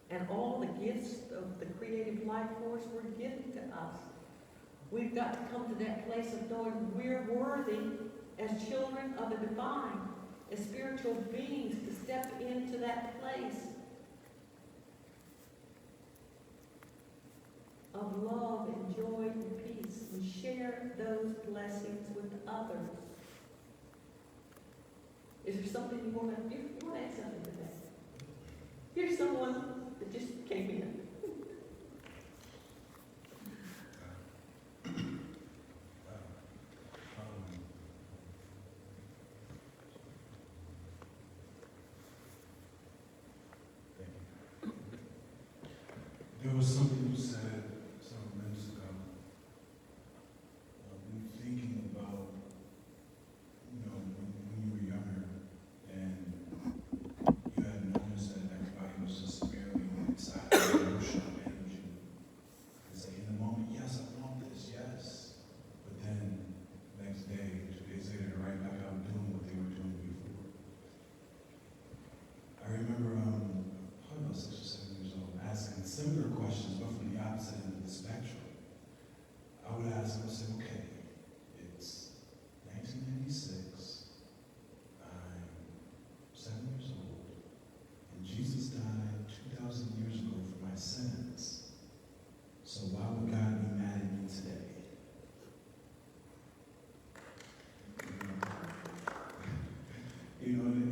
And all the gifts of the creative life force were given to us. We've got to come to that place of knowing we're worthy as children of the divine, as spiritual beings, to step into that place of love and joy and peace, and share those blessings with others. Is there something you want to add something to that? Here's someone that just came in. There was something you said several minutes ago. Thinking about, when you were younger and you had noticed that everybody was just merely on the side of the emotional energy. And say, in the moment, yes, I want this, yes. But then, next day, 2 days later, they're right back out doing what they were doing before. I remember, probably about 6 or 7 years old, asking similar questions, but from the opposite end of the spectrum. I would ask them, say, okay, it's 1996, I'm 7 years old, and Jesus died 2,000 years ago for my sins. So why would God be mad at me today?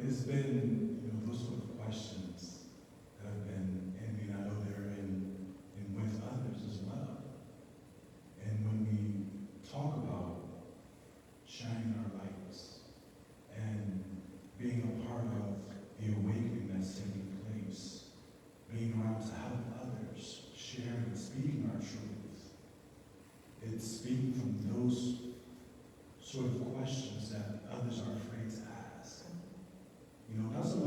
It's been, those sort of questions that have been, and I know they're in with others as well. And when we talk about shining our lights and being a part of the awakening that's taking place, being around to help others, sharing and speaking our truth, it's speaking from those sort of questions that others are afraid to ask. Not so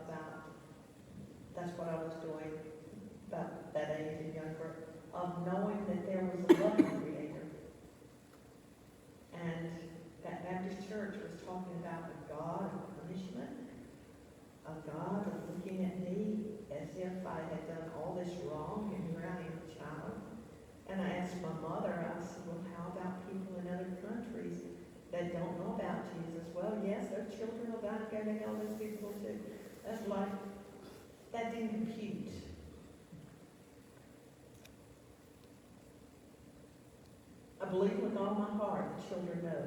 about, that's what I was doing, about that age and younger, of knowing that there was a loving Creator. And that Baptist church was talking about a God of punishment, a God of looking at me as if I had done all this wrong and here I am a child. And I asked my mother, I said, well, how about people in other countries that don't know about Jesus? Well, yes, their children will die and they know those people too. That's like, that didn't compute. I believe with all my heart the children know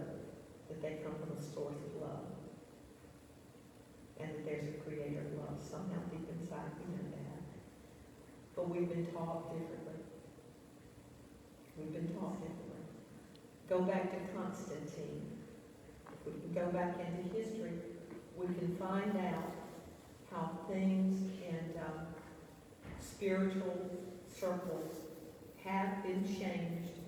that they come from a source of love. And that there's a creator of love. Somehow deep inside we know that. But we've been taught differently. We've been taught differently. Go back to Constantine. If we can go back into history, we can find out how things in spiritual circles have been changed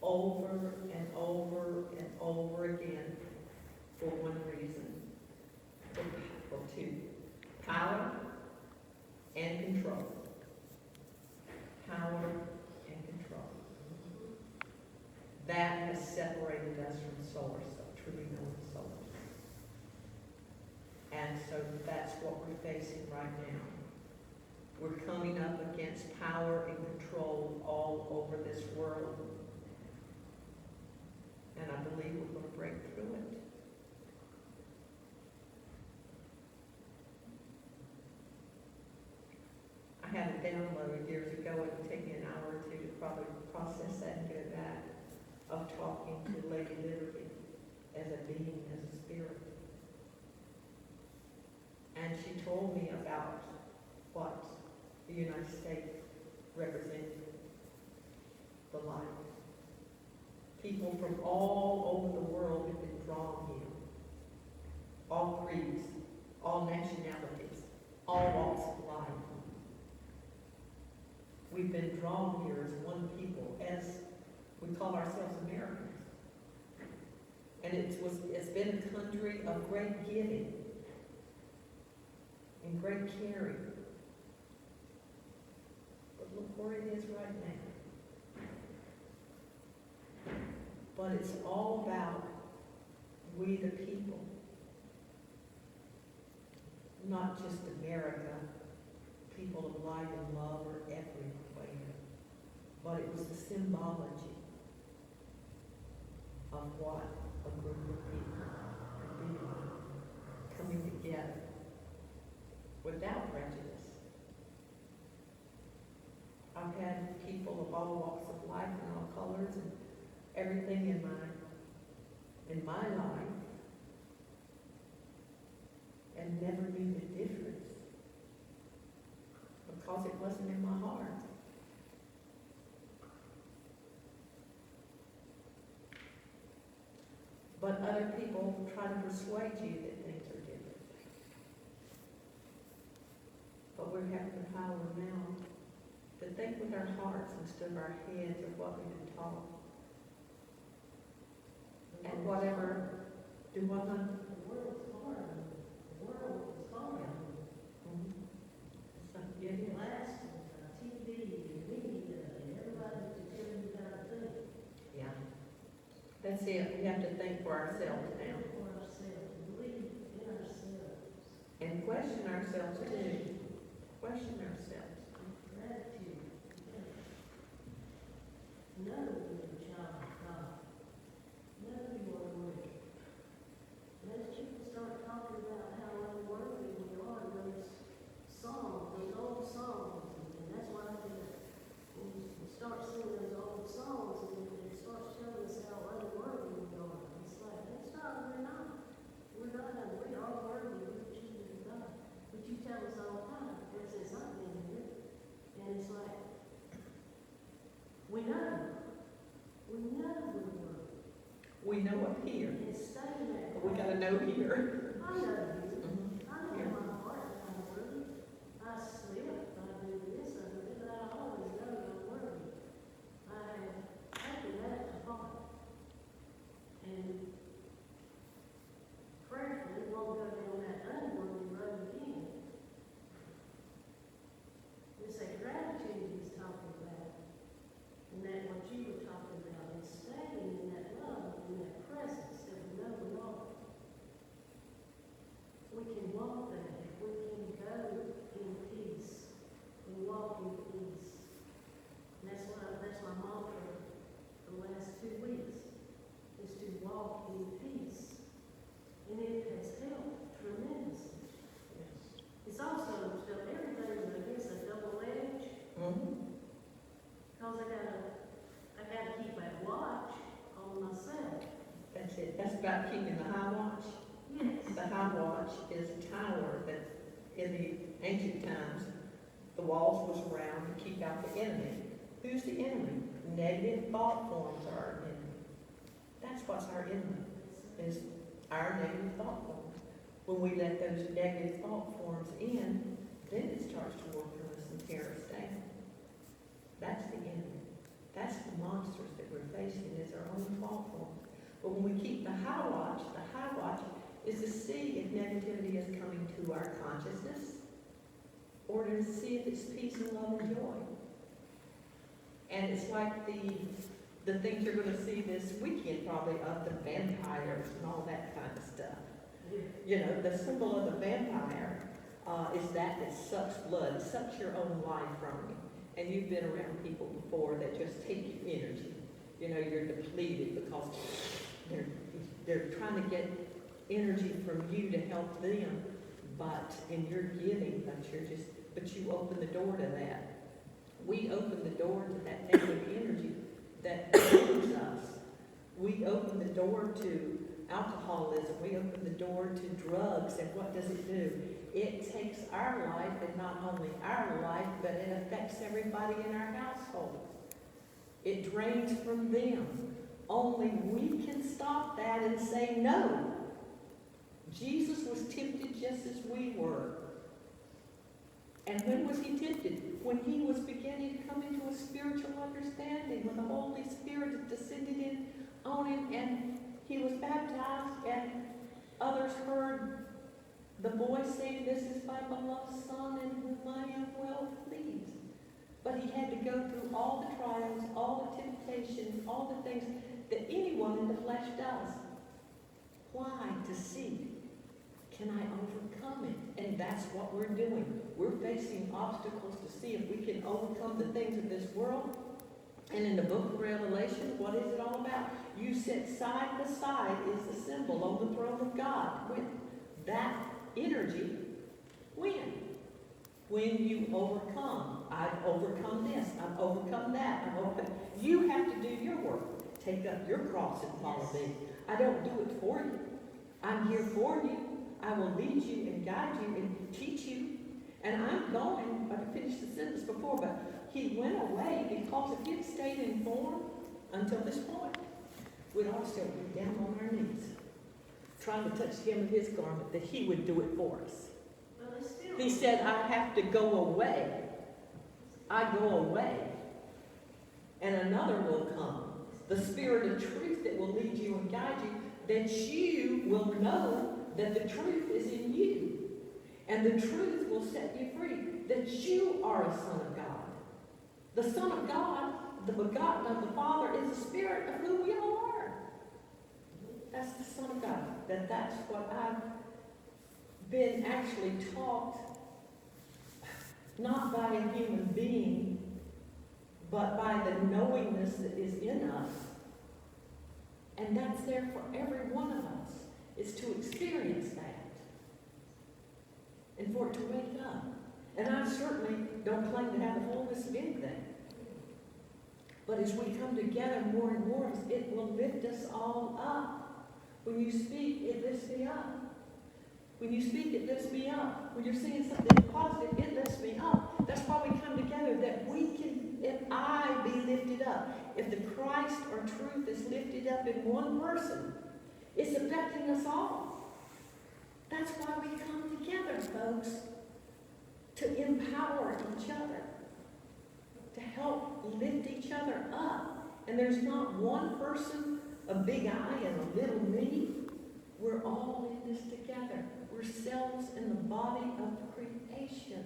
over and over and over again for one reason. Well, two. Power and control. Power and control. That has separated us from source, of truly knowing source. And so that's what we're facing right now. We're coming up against power and control all over this world. And I believe we're going to break through it. I had it downloaded years ago. It would take me an hour or two to probably process that and get it back, of talking to Lady Liberty as a being, as a spirit. And she told me about what the United States represented, the light. People from all over the world have been drawn here. All creeds, all nationalities, all walks of life. We've been drawn here as one people, as we call ourselves Americans. And it's been a country of great giving and great caring. But look where it is right now. But it's all about we the people. Not just America, people of light and love are everywhere. But it was the symbology of what a group of people are being, coming together without prejudice. I've had people of all walks of life and all colors and everything in my life, and never knew the difference because it wasn't in my heart. But other people try to persuade you that things are different. But we're having the power now to think with our hearts instead of our heads of what we've been taught. And whatever, do what not? The world's hard. The world is hard. It's not, yeah, It yeah. lasts TV and media and everybody to tell you how to think. Yeah. That's it. We have to think for ourselves now. Think for ourselves, believe in ourselves. And question ourselves too. Question ourselves. Gratitude. Know you're a child of God. Know you are worthy. Let people start talking about how unworthy we are in those songs, those old songs. And that's why when we start singing those old songs, and it starts telling us how unworthy we are. It's like, that's not, we're not. We're not, we are worthy. We're children of God. But you tell us all the time, ever since I've been here. And it's like, we know. We know we're worthy. We know up here, And it's staying there. but we gotta know here. I know you. I know Yeah. in my heart that I'm worthy. I slip, I do this, I do that, but I always know I'm worthy. I have taken that to heart. And prayerfully won't go down that unworthy road again. that's about keeping the high watch. Yes. The high watch is a tower that in the ancient times, the walls was around to keep out the enemy. Who's the enemy? Negative thought forms are our enemy. That's what's our enemy, is our negative thought forms. When we let those negative thought forms in, then it starts to work on us and tear us down. That's the enemy. That's the monsters that we're facing, is our own thought forms. But when we keep the high watch is to see if negativity is coming to our consciousness, or to see if it's peace and love and joy. And it's like the things you're going to see this weekend probably of the vampires and all that kind of stuff. You know, the symbol of the vampire is that sucks blood, it sucks your own life from you. And you've been around people before that just take your energy. You know, you're depleted because they're trying to get energy from you to help them, and you're giving, but you open the door to that. We open the door to that negative energy that drains us. We open the door to alcoholism. We open the door to drugs, and what does it do? It takes our life, and not only our life, but it affects everybody in our household. It drains from them. Only we can stop that and say no. Jesus was tempted just as we were. And when was he tempted? When he was beginning to come into a spiritual understanding, when the Holy Spirit descended in on him, and he was baptized, and others heard the voice saying, "This is my beloved Son, in whom I am well pleased." But he had to go through all the trials, all the temptations, all the things that anyone in the flesh does. Why? To see, can I overcome it? And that's what we're doing. We're facing obstacles to see if we can overcome the things of this world. And in the book of Revelation, what is it all about? You sit side by side is the symbol on the throne of God with that energy. When you overcome. I've overcome this, I've overcome that, You have to do your work. Take up your cross and follow me. I don't do it for you. I'm here for you. I will lead you and guide you and teach you. And I'm going, I finished the sentence before, but he went away because if he'd stayed informed until this point, we'd all still be down on our knees, trying to touch him and his garment, that he would do it for us. He said, I have to go away. I go away, and another will come. The Spirit of truth that will lead you and guide you, that you will know that the truth is in you. And the truth will set you free, that you are a son of God. The Son of God, the begotten of the Father, is the Spirit of who we all are. That's the Son of God. That's what I've been actually taught, not by a human being, but by the knowingness that is in us. And that's there for every one of us, is to experience that. And for it to wake up. And I certainly don't claim to have the fullness of anything. But as we come together more and more, it will lift us all up. When you speak, it lifts me up. When you speak, it lifts me up. When you're saying something positive, it lifts me up. That's why we come together, that we can, if I be lifted up, if the Christ or truth is lifted up in one person, it's affecting us all. That's why we come together, folks, to empower each other, to help lift each other up. And there's not one person, a big I and a little me. We're all in this together. We're cells in the body of creation.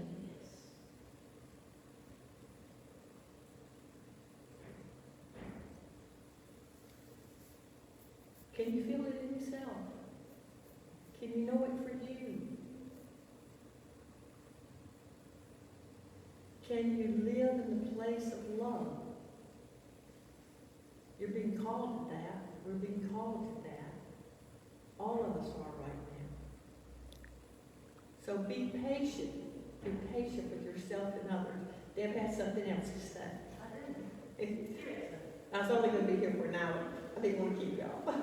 Can you feel it in yourself? Can you know it for you? Can you live in the place of love? You're being called to that. We're being called to that. All of us are right now. So be patient. Be patient with yourself and others. Deb has something else to say. I was only going to be here for an hour. I didn't want to keep y'all.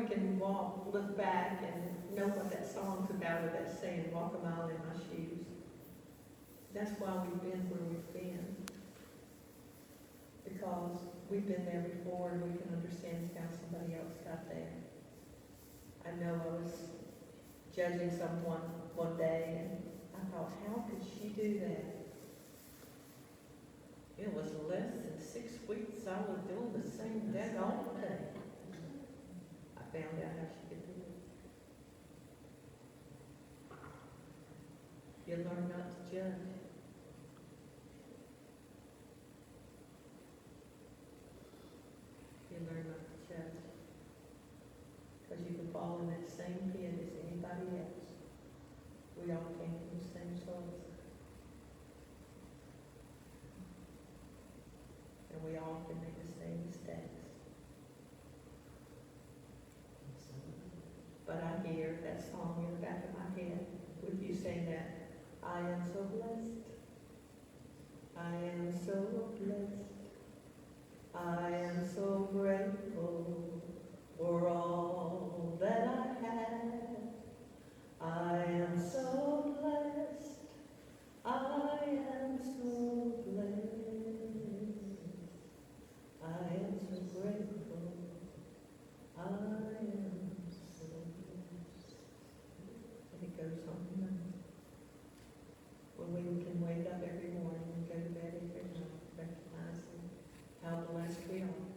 can look back and know what that song's about, or that saying, walk a mile in my shoes. That's why we've been where we've been. Because we've been there before and we can understand how somebody else got there. I know I was judging someone one day and I thought, how could she do that? It was less than 6 weeks I was doing the same daggone thing. I found out how she could do it. You learn not to judge. You learn not to judge. Because you can fall in that same pit as anybody else. We all came from the same source. And we all can make the same mistakes. But I hear that song in the back of my head with you saying that, I am so blessed. I am so blessed. I am so grateful for all that I have. I am so blessed. I am so blessed. I am so grateful. I am so blessed. And it goes on and on. When we can wake up every morning and go to bed every night, recognizing how blessed we are.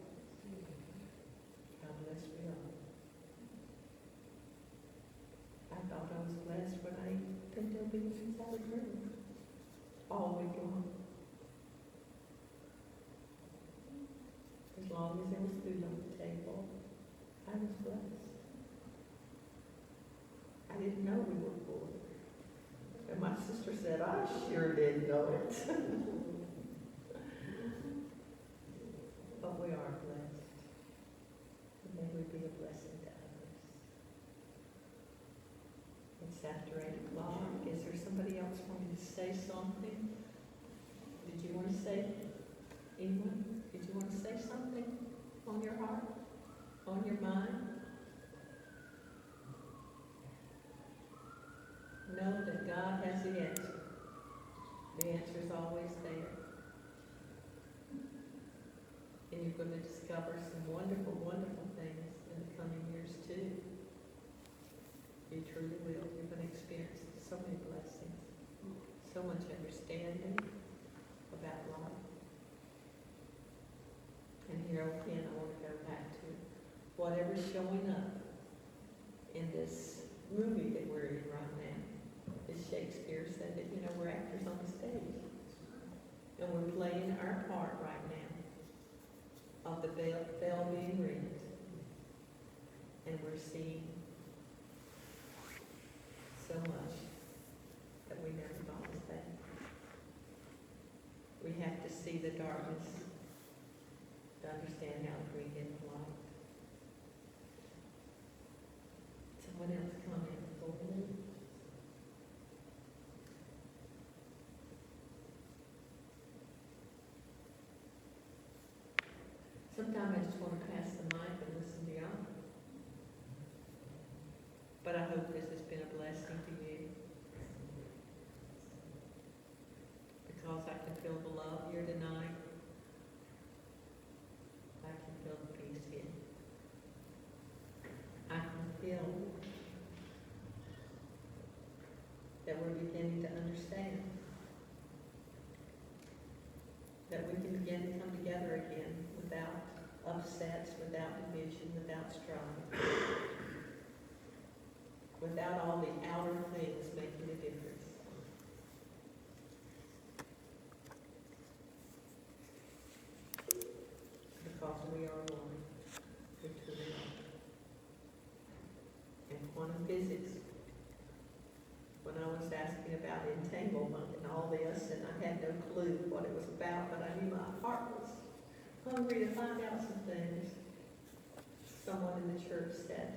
How blessed we are. I thought I was blessed when I ate pinto beans and salad greens all week long. As long as there was food on the table, I was blessed. I didn't know we were poor. And my sister said, I sure didn't know it. But we are blessed. And may we be a blessing to others. It's after 8 o'clock. Is there somebody else wanting to say something? Did you want to say, anyone? Did you want to say something on your heart? On your mind? Know that God has the answer. The answer is always there. And you're going to discover some wonderful, wonderful things in the coming years too. You truly will. You're going to experience so many blessings, so much understanding about life. And here again, I want to go back to whatever's showing up in this movie that we're in right now. As Shakespeare said that, we're actors on the stage. And we're playing our part right now of the bell being ringed. And we're seeing so much that we never thought was there. We have to see the darkness to understand how to bring in the light. Someone else comment before we leave? Sometimes I just want to pass the mic and listen to y'all. But I hope this has been a blessing to you. Because I can feel the love here tonight. I can feel the peace here. I can feel that we're beginning to understand. That we can begin to come together again without upsets, without division, without strife, without all the outer things making a difference. Because we are one. We truly are. And quantum physics, when I was asking about entanglement and all this, and I had no clue what it was about, but I knew my heart was hungry to find out some things. Someone in the church said,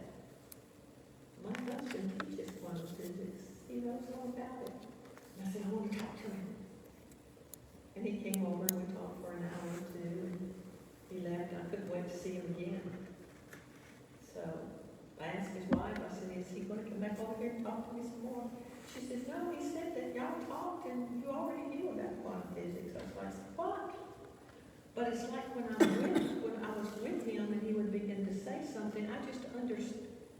my husband teaches quantum physics. He knows all about it. And I said, I want to talk to him. And he came over and we talked for an hour or two, and he left. I couldn't wait to see him again. So here and talk to me some more. She said, no, he said that y'all talked and you already knew about quantum physics. I was like, what? But it's like when I was with him and he would begin to say something, I just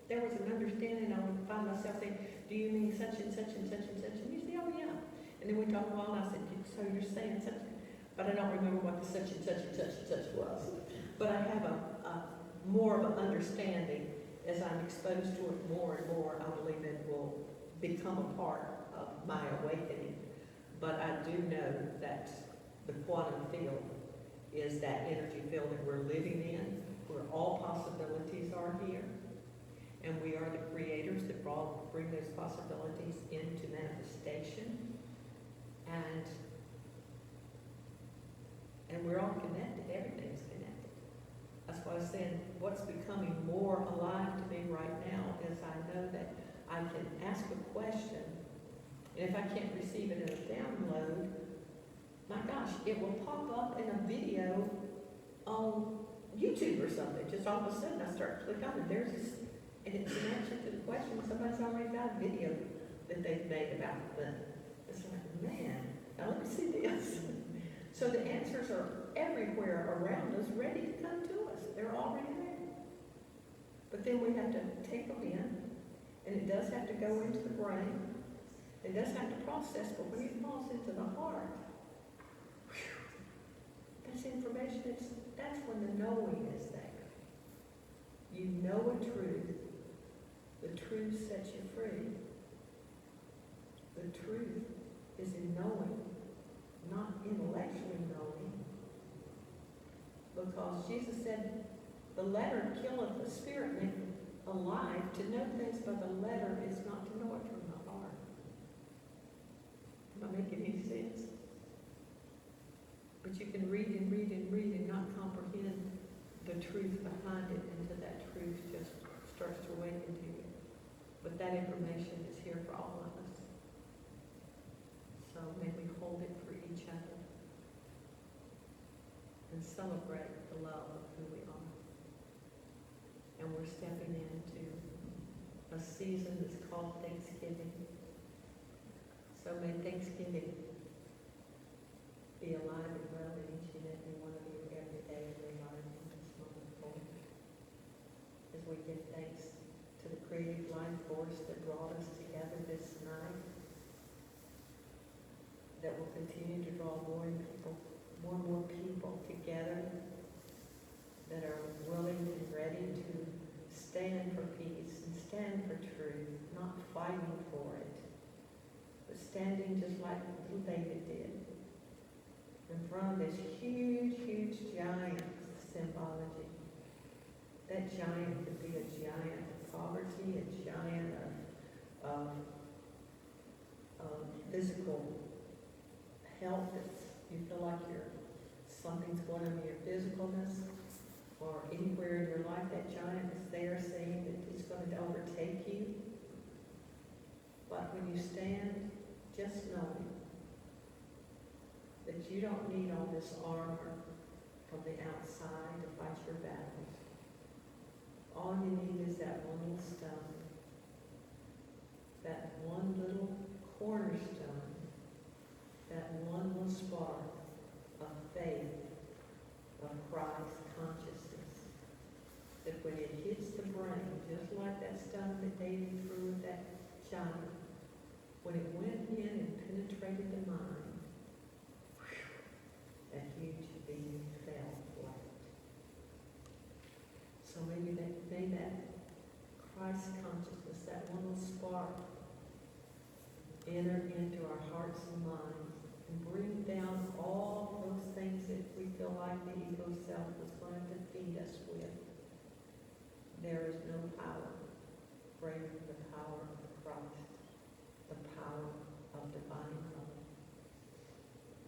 there was an understanding. I would find myself saying, do you mean such and such and such and such? And he said, oh yeah. And then we talked a while and I said, so you're saying such, but I don't remember what the such and such and such and such was. But I have a more of an understanding as I'm exposed to it more and more. I believe it will become a part of my awakening. But I do know that the quantum field is that energy field that we're living in, where all possibilities are here. And we are the creators that bring those possibilities into manifestation. And we're all connected. Everything's connected. That's why I was saying what's becoming more alive to me right now is I know that I can ask a question, and if I can't receive it in a download, my gosh, it will pop up in a video on YouTube or something. Just all of a sudden I start clicking on it. There's this, and it's an answer to the question. Somebody's already got a video that they've made about it. It's like, man, now let me see this. So the answers are everywhere around us, ready to come to us. They're already there. But then we have to take them in, and it does have to go into the brain. It does have to process, but when it falls into the heart, that's information. That's when the knowing is there. You know a truth. The truth sets you free. The truth is in knowing, not intellectually knowing. Because Jesus said, the letter killeth, the spirit maketh alive. To know things by the letter is not to know it from the heart. Am I making any sense? But you can read and read and read and not comprehend the truth behind it until that truth just starts to awaken to you. But that information is here for all of us. So may we hold it for each other and celebrate the love of who we are. And we're stepping into a season that's called Thanksgiving. So may Thanksgiving be alive and well in each and every one of you every day of your life in this moment forward. As we give thanks to the creative life force that brought us together this night, that will continue to draw more and more people together that are willing and ready to stand for peace and stand for truth, not fighting for it, but standing just like little David did in front of this huge, huge giant symbology. That giant could be a giant of poverty, a giant of physical health. You feel like something's going on in your physicalness, or anywhere in your life that giant is there saying that it's going to overtake you. But when you stand, just knowing that you don't need all this armor from the outside to fight your battles. All you need is that one little stone, that one little cornerstone, that one little spark of faith, of Christ consciousness, that when it hits the brain, just like that stone that David threw at that giant, when it went in and penetrated the mind, that huge being fell flat. So maybe that Christ consciousness, that one little spark, enter into our hearts and minds and bring down all those things that we feel like the ego self was going to feed us with. There is no power greater than the power of Christ, the power of divine love.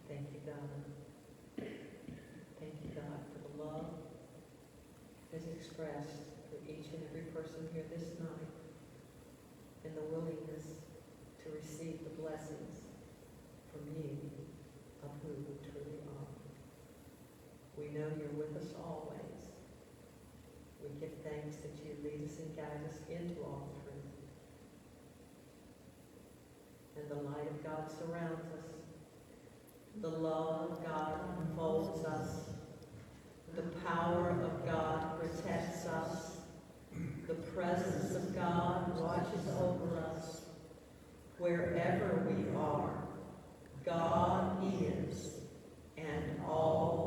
Thank you, God. Thank you, God, for the love that's expressed for each and every person here this night, and the willingness to receive the blessings from you of who we truly are. We know you're with us always. We give thanks that you lead us and guide us into all truth. and the light of God surrounds us. The love of God enfolds us. The power of God protects us. The presence of God watches over us. Wherever we are, God is, and all